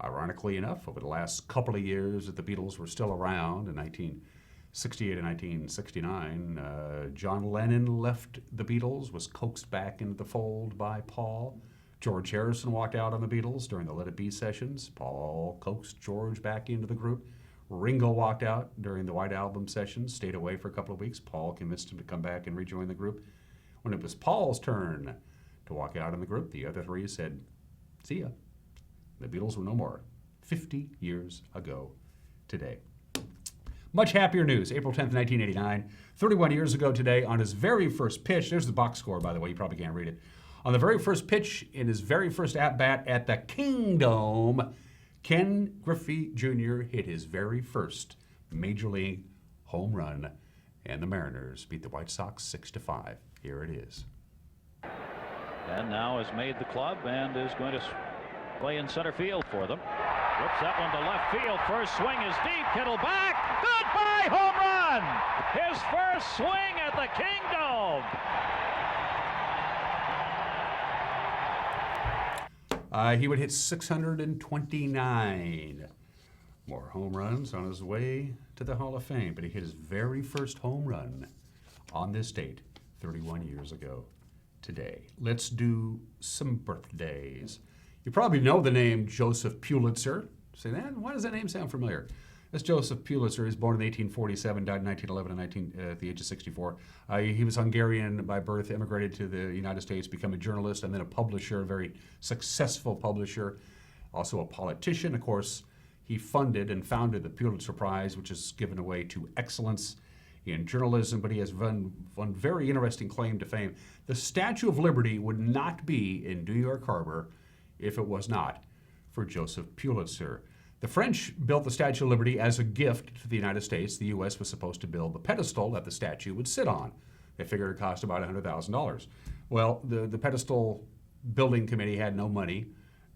Speaker 1: Ironically enough, over the last couple of years that the Beatles were still around, in 1968 and 1969, John Lennon left the Beatles, was coaxed back into the fold by Paul. George Harrison walked out on the Beatles during the Let It Be sessions. Paul coaxed George back into the group. Ringo walked out during the White Album sessions, stayed away for a couple of weeks. Paul convinced him to come back and rejoin the group. When it was Paul's turn to walk out in the group, the other three said, see ya. The Beatles were no more. 50 years ago today. Much happier news. April 10th, 1989. 31 years ago today, on his very first pitch, there's the box score, by the way, you probably can't read it. On the very first pitch in his very first at-bat at the Kingdome, Ken Griffey Jr. hit his very first Major League home run, and the Mariners beat the White Sox 6-5. Here it is.
Speaker 2: And now has made the club and is going to play in center field for them. Whips that one to left field. First swing is deep. Kittle back. Goodbye, home run! His first swing at the Kingdome.
Speaker 1: He would hit 629 more home runs on his way to the Hall of Fame, but he hit his very first home run on this date 31 years ago today. Let's do some birthdays. You probably know the name Joseph Pulitzer. Say that? Why does that name sound familiar? That's Joseph Pulitzer. He was born in 1847, died in 1911 at the age of 64. He was Hungarian by birth, immigrated to the United States, became a journalist and then a publisher, a very successful publisher, also a politician. Of course, he funded and founded the Pulitzer Prize, which is given away to excellence in journalism, but he has one very interesting claim to fame. The Statue of Liberty would not be in New York Harbor if it was not for Joseph Pulitzer. The French built the Statue of Liberty as a gift to the United States. The U.S. was supposed to build the pedestal that the statue would sit on. They figured it cost about $100,000. Well, the pedestal building committee had no money,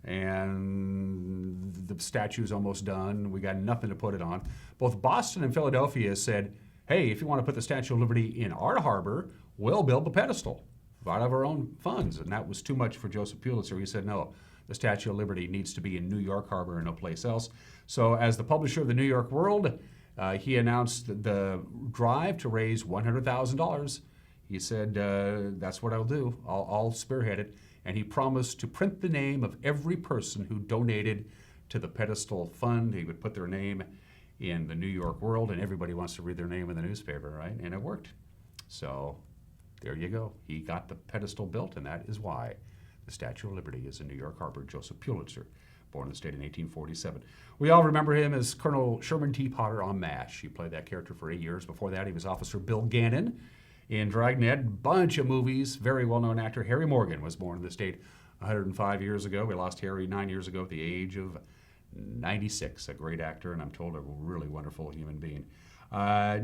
Speaker 1: and the statue's almost done. We got nothing to put it on. Both Boston and Philadelphia said, hey, if you want to put the Statue of Liberty in our harbor, we'll build the pedestal out of our own funds. And that was too much for Joseph Pulitzer. He said, no, the Statue of Liberty needs to be in New York Harbor and no place else. So as the publisher of the New York World, he announced the drive to raise $100,000. He said, that's what I'll do. I'll spearhead it. And he promised to print the name of every person who donated to the pedestal fund. He would put their name in the New York World, and everybody wants to read their name in the newspaper, right? And it worked. So there you go. He got the pedestal built, and that is why the Statue of Liberty is in New York Harbor. Joseph Pulitzer, born in the state in 1847. We all remember him as Colonel Sherman T. Potter on MASH. He played that character for 8 years. Before that, he was Officer Bill Gannon in Dragnet. Bunch of movies. Very well-known actor. Harry Morgan was born in the state 105 years ago. We lost Harry 9 years ago at the age of 96. A great actor, and I'm told a really wonderful human being.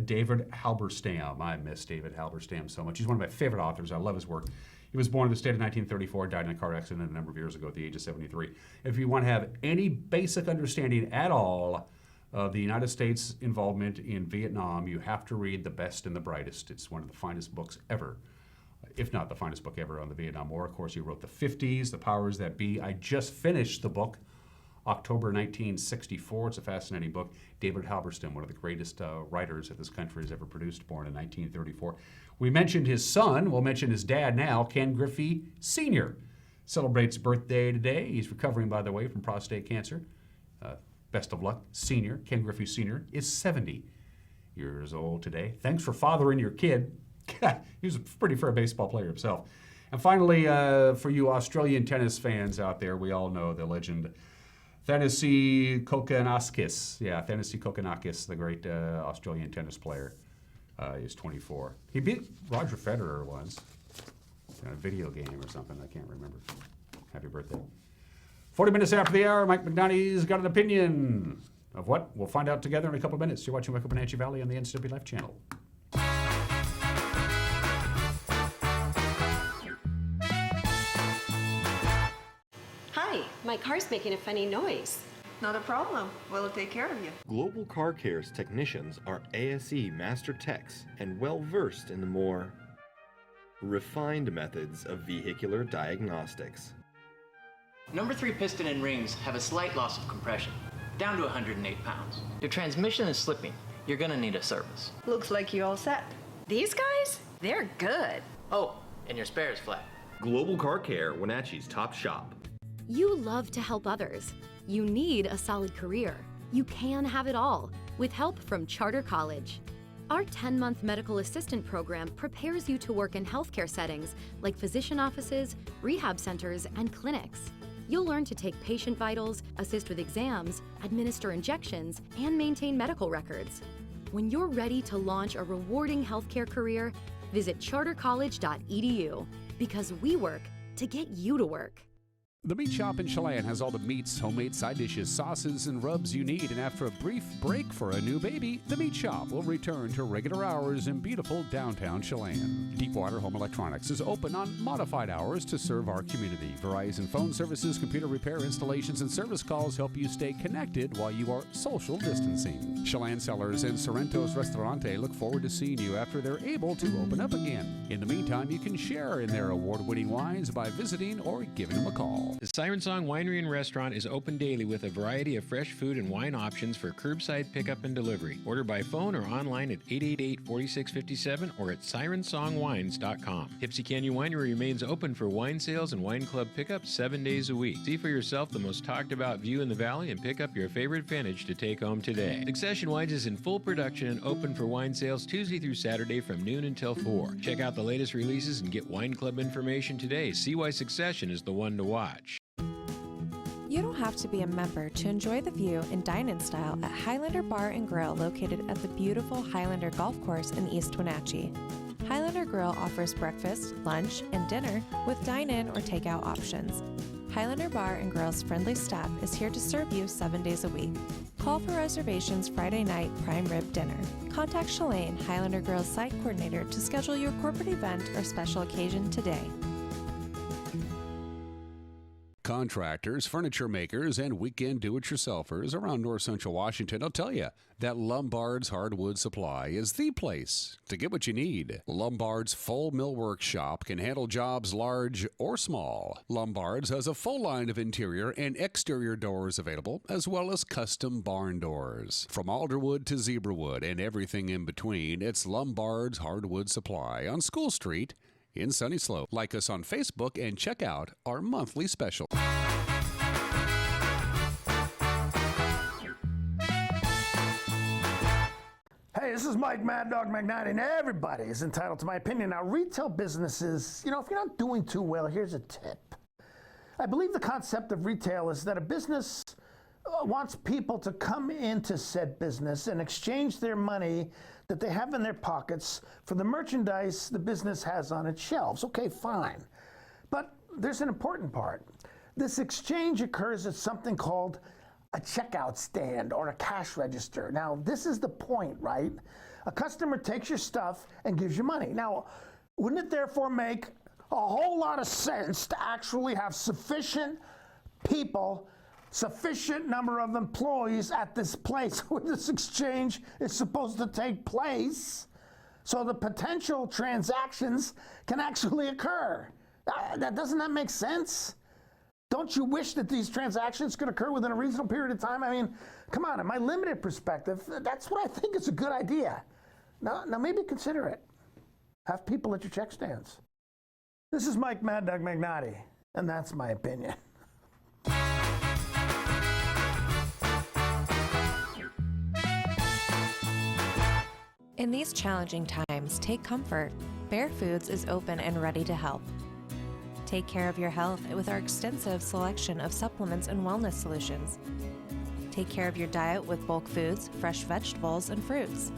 Speaker 1: David Halberstam. I miss David Halberstam so much. He's one of my favorite authors. I love his work. He was born in the state of 1934, died in a car accident a number of years ago at the age of 73. If you want to have any basic understanding at all of the United States involvement in Vietnam, you have to read The Best and the Brightest. It's one of the finest books ever, if not the finest book ever on the Vietnam War. Of course, he wrote The 50s, The Powers That Be. I just finished the book, October 1964. It's a fascinating book. David Halberstam, one of the greatest writers that this country has ever produced, born in 1934. We mentioned his son. We'll mention his dad now. Ken Griffey Sr. celebrates birthday today. He's recovering, by the way, from prostate cancer. Best of luck, Senior. Ken Griffey Sr. is 70 years old today. Thanks for fathering your kid. He was a pretty fair baseball player himself. And finally, for you Australian tennis fans out there, we all know the legend Thanasi Kokkinakis. Yeah, Thanasi Kokkinakis, the great Australian tennis player, is 24. He beat Roger Federer once in a video game or something. I can't remember. Happy birthday. 40 minutes after the hour, Mike McNally's got an opinion of what? We'll find out together in a couple of minutes. You're watching Wake Up Wenatchee Valley on the NCW Life channel.
Speaker 3: Hi, my car's making a funny noise.
Speaker 5: Not a problem. We'll take care of you.
Speaker 23: Global Car Care's technicians are ASE Master Techs and well-versed in the more refined methods of vehicular diagnostics.
Speaker 24: Number 3 piston and rings have a slight loss of compression, down to 108 pounds. Your transmission is slipping. You're gonna need a service.
Speaker 5: Looks like you all set.
Speaker 3: These guys? They're good.
Speaker 24: Oh, and your spare is flat.
Speaker 23: Global Car Care, Wenatchee's top shop.
Speaker 25: You love to help others. You need a solid career. You can have it all with help from Charter College. Our 10-month medical assistant program prepares you to work in healthcare settings like physician offices, rehab centers, and clinics. You'll learn to take patient vitals, assist with exams, administer injections, and maintain medical records. When you're ready to launch a rewarding healthcare career, visit chartercollege.edu because we work to get you to work.
Speaker 1: The Meat Shop in Chelan has all the meats, homemade side dishes, sauces, and rubs you need. And after a brief break for a new baby, the Meat Shop will return to regular hours in beautiful downtown Chelan. Deepwater Home Electronics is open on modified hours to serve our community. Verizon phone services, computer repair, installations, and service calls help you stay connected while you are social distancing. Chelan Cellars and Sorrento's Restaurante look forward to seeing you after they're able to open up again. In the meantime, you can share in their award-winning wines by visiting or giving them a call.
Speaker 10: The Siren Song Winery and Restaurant is open daily with a variety of fresh food and wine options for curbside pickup and delivery. Order by phone or online at 888-4657 or at sirensongwines.com. Tipsy Canyon Winery remains open for wine sales and wine club pickup 7 days a week. See for yourself the most talked about view in the valley and pick up your favorite vintage to take home today. Succession Wines is in full production and open for wine sales Tuesday through Saturday from noon until 4. Check out the latest releases and get wine club information today. See why Succession is the one to watch.
Speaker 26: You don't have to be a member to enjoy the view and dine in style at Highlander Bar and Grill located at the beautiful Highlander Golf Course in East Wenatchee. Highlander Grill offers breakfast, lunch, and dinner with dine-in or takeout options. Highlander Bar and Grill's friendly staff is here to serve you 7 days a week. Call for reservations Friday night prime rib dinner. Contact Shalane, Highlander Grill's site coordinator, to schedule your corporate event or special occasion today.
Speaker 1: Contractors, furniture makers, and weekend do-it-yourselfers around north central Washington will tell you that Lombard's Hardwood Supply is the place to get what you need. Lombard's full millwork shop can handle jobs large or small. Lombard's has a full line of interior and exterior doors available, as well as custom barn doors. From alderwood to zebrawood and everything in between, it's Lombard's Hardwood Supply on School Street in Sunny Slope. Like us on Facebook and check out our monthly special.
Speaker 27: Hey, this is Mike Mad Dog McKnight, and everybody is entitled to my opinion. Now, retail businesses, if you're not doing too well, here's a tip. I believe the concept of retail is that a business wants people to come into said business and exchange their money that they have in their pockets for the merchandise the business has on its shelves. Okay, fine. But there's an important part. This exchange occurs at something called a checkout stand or a cash register. Now, this is the point, right? A customer takes your stuff and gives you money. Now, wouldn't it therefore make a whole lot of sense to actually have sufficient people, sufficient number of employees at this place where this exchange is supposed to take place so the potential transactions can actually occur? Doesn't that make sense? Don't you wish that these transactions could occur within a reasonable period of time? I mean, come on, in my limited perspective, that's what I think is a good idea. Now maybe consider it. Have people at your check stands. This is Mike Mad Dog McNaughty, and that's my opinion.
Speaker 26: In these challenging times, take comfort. Bear Foods is open and ready to help. Take care of your health with our extensive selection of supplements and wellness solutions. Take care of your diet with bulk foods, fresh vegetables, and fruits.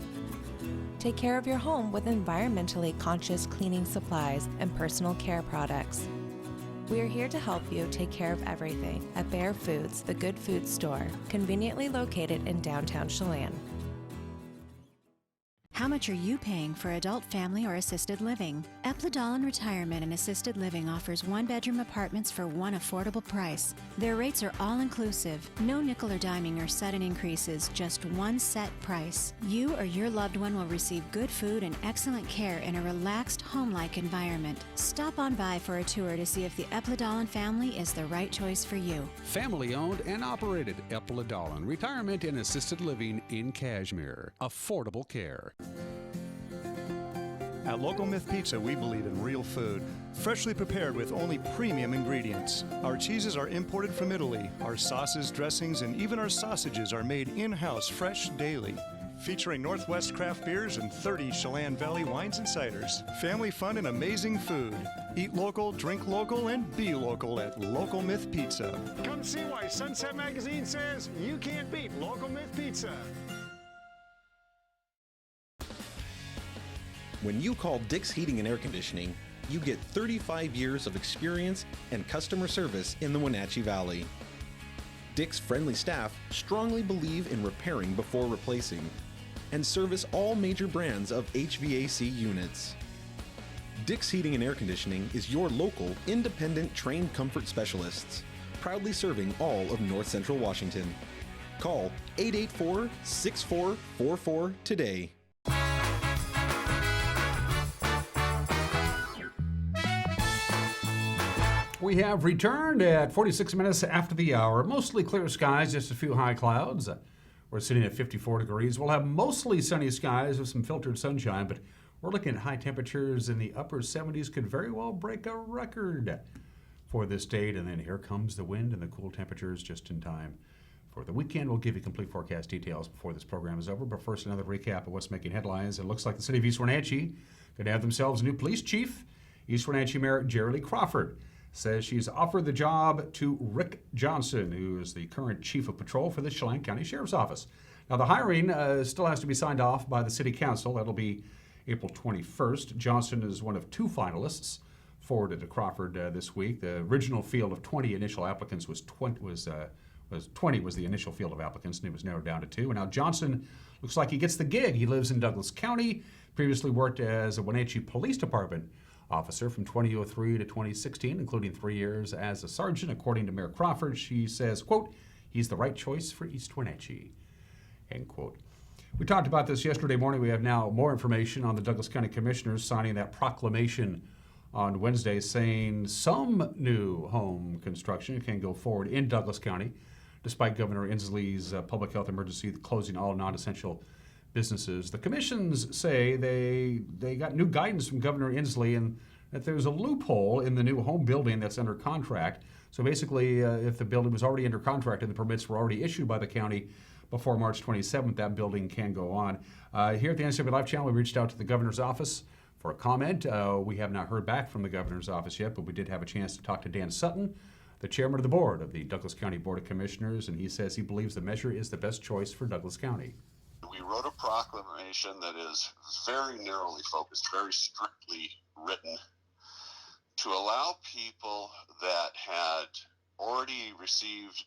Speaker 26: Take care of your home with environmentally conscious cleaning supplies and personal care products. We are here to help you take care of everything at Bear Foods, the good food store, conveniently located in downtown Chelan.
Speaker 6: How much are you paying for adult, family, or assisted living? Epladolin Retirement and Assisted Living offers one-bedroom apartments for one affordable price. Their rates are all-inclusive. No nickel or diming or sudden increases, just one set price. You or your loved one will receive good food and excellent care in a relaxed, home-like environment. Stop on by for a tour to see if the Epladolin family is the right choice for you.
Speaker 7: Family-owned and operated Epladolin Retirement and Assisted Living in Cashmere. Affordable care.
Speaker 8: At Local Myth Pizza, we believe in real food, freshly prepared with only premium ingredients. Our cheeses are imported from Italy. Our sauces, dressings, and even our sausages are made in-house fresh daily. Featuring Northwest craft beers and 30 Chelan Valley wines and ciders. Family fun and amazing food. Eat local, drink local, and be local at Local Myth Pizza.
Speaker 9: Come see why Sunset Magazine says you can't beat Local Myth Pizza.
Speaker 11: When you call Dix Heating and Air Conditioning, you get 35 years of experience and customer service in the Wenatchee Valley. Dix friendly staff strongly believe in repairing before replacing and service all major brands of HVAC units. Dix Heating and Air Conditioning is your local, independent, trained comfort specialists, proudly serving all of North Central Washington. Call 884-6444 today.
Speaker 1: We have returned at 46 minutes after the hour. Mostly clear skies, just a few high clouds. We're sitting at 54 degrees. We'll have mostly sunny skies with some filtered sunshine, but we're looking at high temperatures in the upper 70s. Could very well break a record for this date. And then here comes the wind and the cool temperatures just in time for the weekend. We'll give you complete forecast details before this program is over. But first, another recap of what's making headlines. It looks like the city of East Wenatchee could have themselves a new police chief. East Wenatchee Mayor Jerry Lee Crawford says she's offered the job to Rick Johnson, who is the current chief of patrol for the Chelan County Sheriff's Office. Now, the hiring still has to be signed off by the city council. That'll be April 21st. Johnson is one of two finalists forwarded to Crawford this week. The original field of 20 initial applicants was 20 was the initial field of applicants, and it was narrowed down to 2. And now Johnson looks like he gets the gig. He lives in Douglas County, previously worked as a Wenatchee Police Department officer from 2003 to 2016, including 3 years as a sergeant. According to Mayor Crawford, she says, quote, he's the right choice for East Wenatchee, end quote. We talked about this yesterday morning. We have now more information on the Douglas County Commissioners signing that proclamation on Wednesday saying some new home construction can go forward in Douglas County, despite Governor Inslee's public health emergency closing all non-essential businesses. The commissions say they got new guidance from Governor Inslee and that there's a loophole in the new home building that's under contract. So basically, if the building was already under contract and the permits were already issued by the county before March 27th, that building can go on. Here at the NCW Live Channel, we reached out to the governor's office for a comment. We have not heard back from the governor's office yet, but we did have a chance to talk to Dan Sutton, the chairman of the board of the Douglas County Board of Commissioners, and he says he believes the measure is the best choice for Douglas County.
Speaker 12: We wrote a proclamation that is very narrowly focused, very strictly written, to allow people that had already received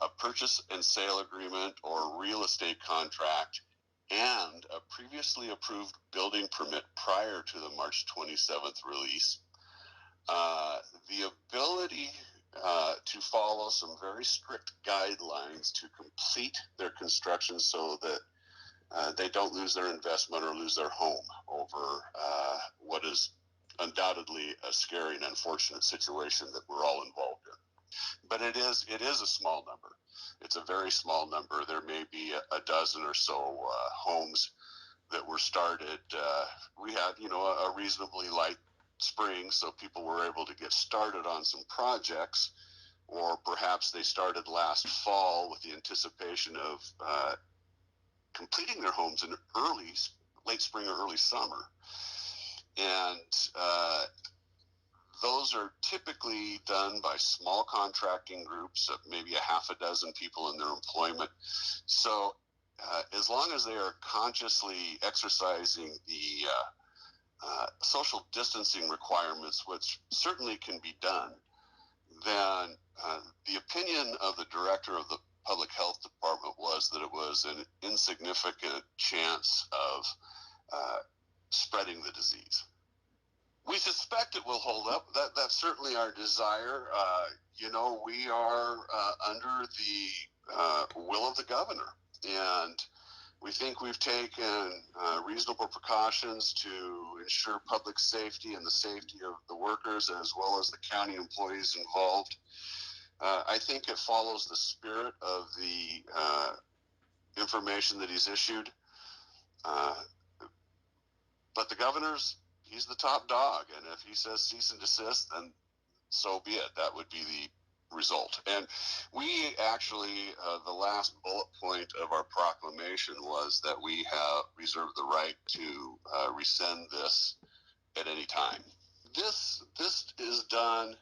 Speaker 12: a purchase and sale agreement or real estate contract and a previously approved building permit prior to the March 27th release, the ability to follow some very strict guidelines to complete their construction so that they don't lose their investment or lose their home over what is undoubtedly a scary and unfortunate situation that we're all involved in. But it is a small number. It's a very small number. There may be a dozen or so homes that were started. We had, a reasonably light spring, so people were able to get started on some projects, or perhaps they started last fall with the anticipation of completing their homes in late spring or early summer. And those are typically done by small contracting groups of maybe a half a dozen people in their employment. So as long as they are consciously exercising the social distancing requirements, which certainly can be done, then the opinion of the director of the public health department was that it was an insignificant chance of spreading the disease. We suspect it will hold up. That's certainly our desire. We are under the will of the governor, and we think we've taken reasonable precautions to ensure public safety and the safety of the workers as well as the county employees involved. I think it follows the spirit of the information that he's issued. But the governor's, he's the top dog, and if he says cease and desist, then so be it. That would be the result. And we actually, the last bullet point of our proclamation was that we have reserved the right to rescind this at any time. This is done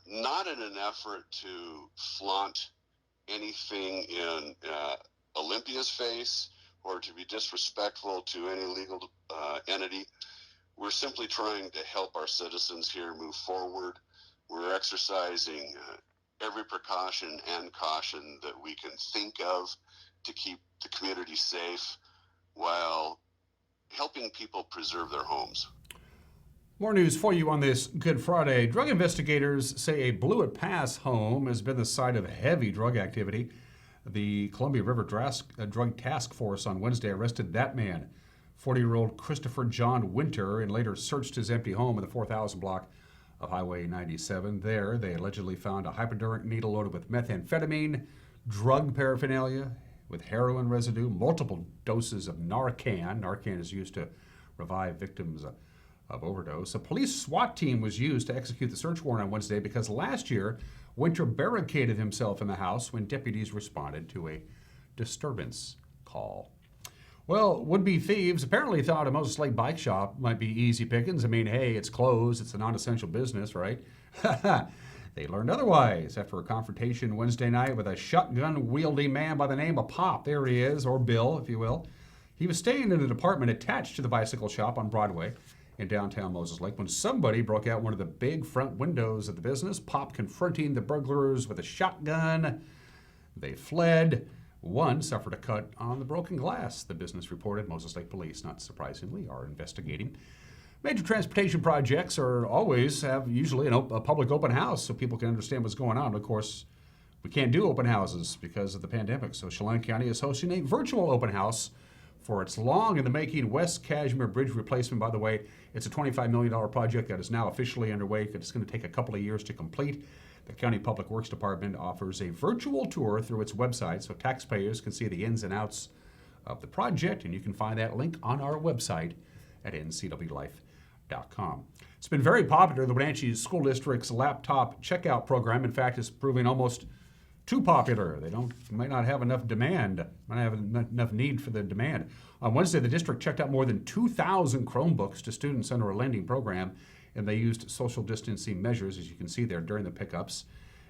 Speaker 12: not in an effort to flaunt anything in Olympia's face or to be disrespectful to any legal entity. We're simply trying to help our citizens here move forward. We're exercising every precaution and caution that we can think of to keep the community safe while helping people preserve their homes.
Speaker 1: More news for you on this Good Friday. Drug investigators say a Blewett Pass home has been the site of heavy drug activity. The Columbia River Drug Task Force on Wednesday arrested that man, 40-year-old Christopher John Winter, and later searched his empty home in the 4000 block of Highway 97. There, they allegedly found a hypodermic needle loaded with methamphetamine, drug paraphernalia with heroin residue, multiple doses of Narcan. Narcan is used to revive victims of overdose. A police SWAT team was used to execute the search warrant on Wednesday because last year, Winter barricaded himself in the house when deputies responded to a disturbance call. Well, would-be thieves apparently thought a Moses Lake bike shop might be easy pickings. I mean, hey, it's closed. It's a non-essential business, right? They learned otherwise after a confrontation Wednesday night with a shotgun-wielding man by the name of Pop. There he is, or Bill, if you will. He was staying in an apartment attached to the bicycle shop on Broadway in downtown Moses Lake when somebody broke out one of the big front windows of the business, Pop confronting the burglars with a shotgun. They fled. One suffered a cut on the broken glass, the business reported. Moses Lake Police, not surprisingly, are investigating. Major transportation projects have usually a public open house so people can understand what's going on. Of course, we can't do open houses because of the pandemic, so Chelan County is hosting a virtual open house for its long-in-the-making West Cashmere Bridge replacement. By the way, it's a $25 million project that is now officially underway. It's going to take a couple of years to complete. The County Public Works Department offers a virtual tour through its website so taxpayers can see the ins and outs of the project, and you can find that link on our website at ncwlife.com. It's been very popular, the Wenatchee School District's laptop checkout program. In fact, it's proving almost too popular. They might not have enough demand, might not have enough need for the demand. On Wednesday, the district checked out more than 2,000 Chromebooks to students under a lending program, and they used social distancing measures, as you can see there, during the pickups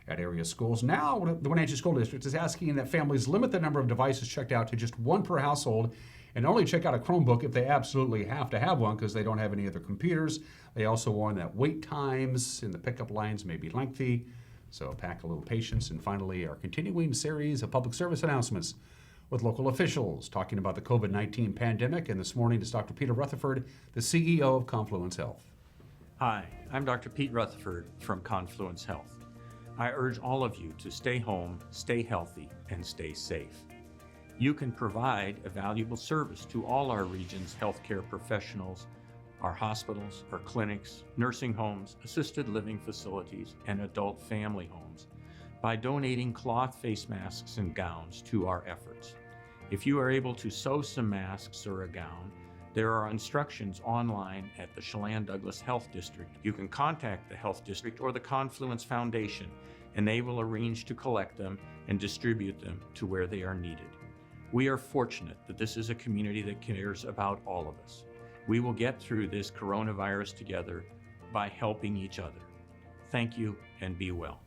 Speaker 1: at area schools. Now, the Wenatchee School District is asking that families limit the number of devices checked out to just one per household and only check out a Chromebook if they absolutely have to have one because they don't have any other computers. They also warn that wait times in the pickup lines may be lengthy, so pack a little patience. And finally, our continuing series of public service announcements with local officials talking about the COVID-19 pandemic. And this morning is Dr. Peter Rutherford, the CEO of Confluence Health.
Speaker 13: Hi, I'm Dr. Pete Rutherford from Confluence Health. I urge all of you to stay home, stay healthy, and stay safe. You can provide a valuable service to all our region's healthcare professionals, our hospitals, our clinics, nursing homes, assisted living facilities, and adult family homes by donating cloth face masks and gowns to our efforts. If you are able to sew some masks or a gown, there are instructions online at the Chelan Douglas Health District. You can contact the Health District or the Confluence Foundation, and they will arrange to collect them and distribute them to where they are needed. We are fortunate that this is a community that cares about all of us. We will get through this coronavirus together by helping each other. Thank you, and be well.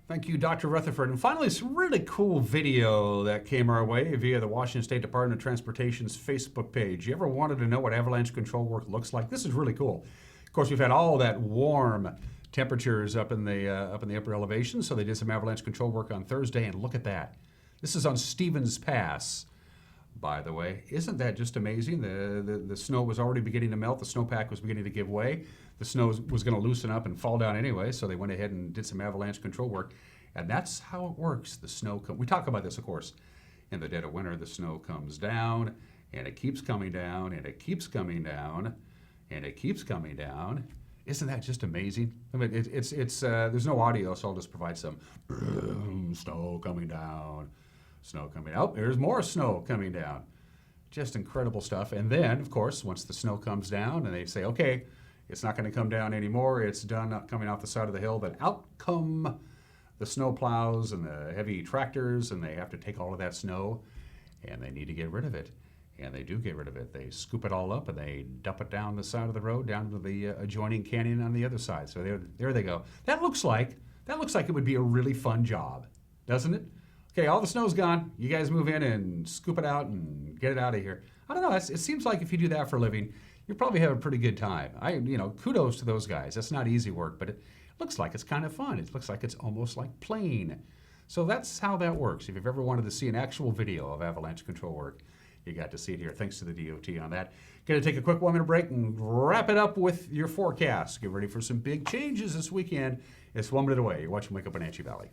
Speaker 1: Thank you, Dr. Rutherford. And finally, some really cool video that came our way via the Washington State Department of Transportation's Facebook page. You ever wanted to know what avalanche control work looks like? This is really cool. Of course, we've had all that warm temperatures up in the upper elevation, so they did some avalanche control work on Thursday, and look at that. This is on Stevens Pass, by the way. Isn't that just amazing? The snow was already beginning to melt. The snowpack was beginning to give way. The snow was going to loosen up and fall down anyway, so they went ahead and did some avalanche control work. And that's how it works. The snow we talk about this, of course, in the dead of winter. The snow comes down, and it keeps coming down, and it keeps coming down, and it keeps coming down. Isn't that just amazing? I mean, it's there's no audio, so I'll just provide some snow coming down, snow coming out. There's more snow coming down. Just incredible stuff. And then, of course, once the snow comes down and they say, okay, it's not going to come down anymore, it's done coming off the side of the hill, then out come the snow plows and the heavy tractors, and they have to take all of that snow, and they need to get rid of it. And they do get rid of it. They scoop it all up and they dump it down the side of the road, down to the adjoining canyon on the other side. So there they go. That looks like it would be a really fun job, doesn't it? Okay, all the snow's gone. You guys move in and scoop it out and get it out of here. I don't know. It seems like if you do that for a living, you probably have a pretty good time. Kudos to those guys. That's not easy work, but it looks like it's kind of fun. It looks like it's almost like playing. So that's how that works. If you've ever wanted to see an actual video of avalanche control work, you got to see it here. Thanks to the DOT on that. Going to take a quick 1 minute break and wrap it up with your forecast. Get ready for some big changes this weekend. It's 1 minute away. You're watching Wake Up Wenatchee Valley.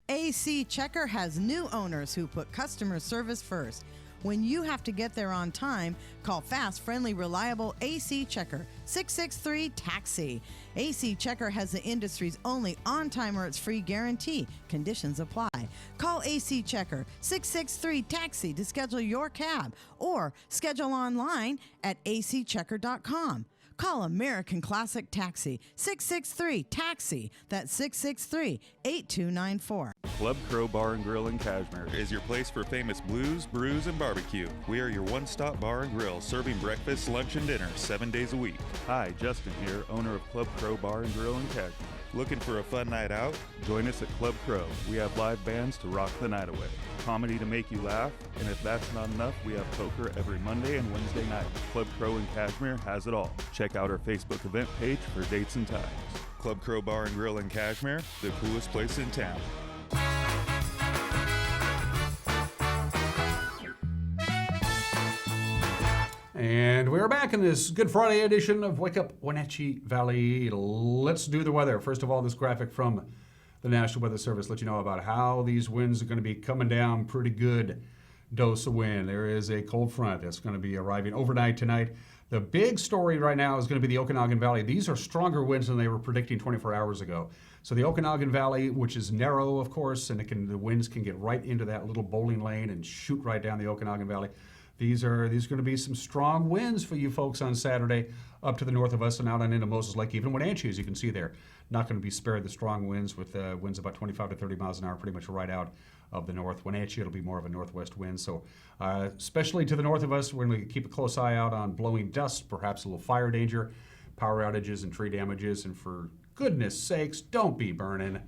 Speaker 14: AC Checker has new owners who put customer service first. When you have to get there on time, call fast, friendly, reliable AC Checker, 663-TAXI. AC Checker has the industry's only on-time or it's free guarantee. Conditions apply. Call AC Checker, 663-TAXI to schedule your cab or schedule online at acchecker.com. Call American Classic Taxi, 663-TAXI. That's 663-8294.
Speaker 16: Club Crow Bar and Grill in Cashmere is your place for famous blues, brews, and barbecue. We are your one-stop bar and grill, serving breakfast, lunch, and dinner 7 days a week. Hi, Justin here, owner of Club Crow Bar and Grill in Cashmere. Looking for a fun night out? Join us at Club Crow. We have live bands to rock the night away, comedy to make you laugh, and if that's not enough, we have poker every Monday and Wednesday night. Club Crow in Cashmere has it all. Check out our Facebook event page for dates and times. Club Crow Bar and Grill in Cashmere, the coolest place in town.
Speaker 1: And we're back in this Good Friday edition of Wake Up Wenatchee Valley. Let's do the weather. First of all, this graphic from the National Weather Service lets you know about how these winds are going to be coming down. Pretty good dose of wind. There is a cold front that's going to be arriving overnight tonight. The big story right now is going to be the Okanagan Valley. These are stronger winds than they were predicting 24 hours ago. So the Okanagan Valley, which is narrow, of course, and the winds can get right into that little bowling lane and shoot right down the Okanagan Valley. These are going to be some strong winds for you folks on Saturday up to the north of us and out on into Moses Lake, even Wenatchee, as you can see there. Not going to be spared the strong winds with winds about 25 to 30 miles an hour, pretty much right out of the north. Wenatchee, it'll be more of a northwest wind. So especially to the north of us, we're going to keep a close eye out on blowing dust, perhaps a little fire danger, power outages and tree damages. And for goodness sakes, don't be burning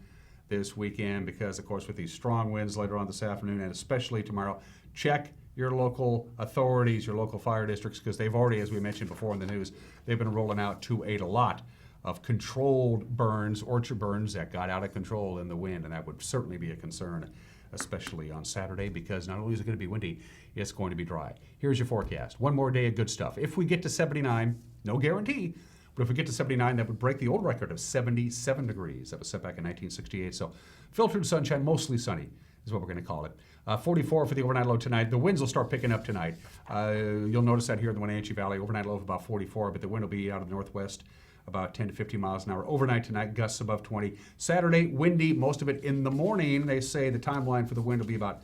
Speaker 1: this weekend because, of course, with these strong winds later on this afternoon and especially tomorrow, check your local authorities, your local fire districts, because they've already, as we mentioned before in the news, they've been rolling out to aid a lot of controlled burns, orchard burns that got out of control in the wind, and that would certainly be a concern, especially on Saturday, because not only is it going to be windy, it's going to be dry. Here's your forecast. One more day of good stuff. If we get to 79, no guarantee, but if we get to 79, that would break the old record of 77 degrees. That was set back in 1968. So filtered sunshine, mostly sunny is what we're going to call it. 44 for the overnight low tonight. The winds will start picking up tonight. You'll notice that here in the Wenatchee Valley, overnight low of about 44, but the wind will be out of the northwest about 10 to 15 miles an hour. Overnight tonight, gusts above 20. Saturday, windy, most of it in the morning. They say the timeline for the wind will be about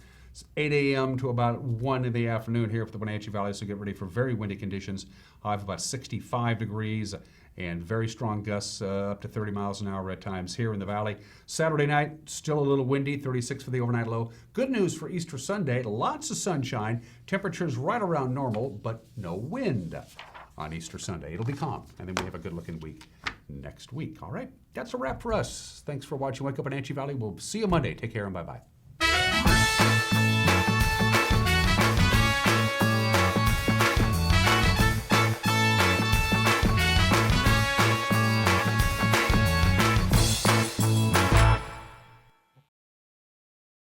Speaker 1: 8 a.m. to about 1 in the afternoon here for the Wenatchee Valley, so get ready for very windy conditions. High of about 65 degrees and very strong gusts up to 30 miles an hour at times here in the valley. Saturday night, still a little windy, 36 for the overnight low. Good news for Easter Sunday, lots of sunshine, temperatures right around normal, but no wind on Easter Sunday. It'll be calm, and then we have a good-looking week next week. All right, that's a wrap for us. Thanks for watching Wake Up Wenatchee Valley. We'll see you Monday. Take care and bye-bye.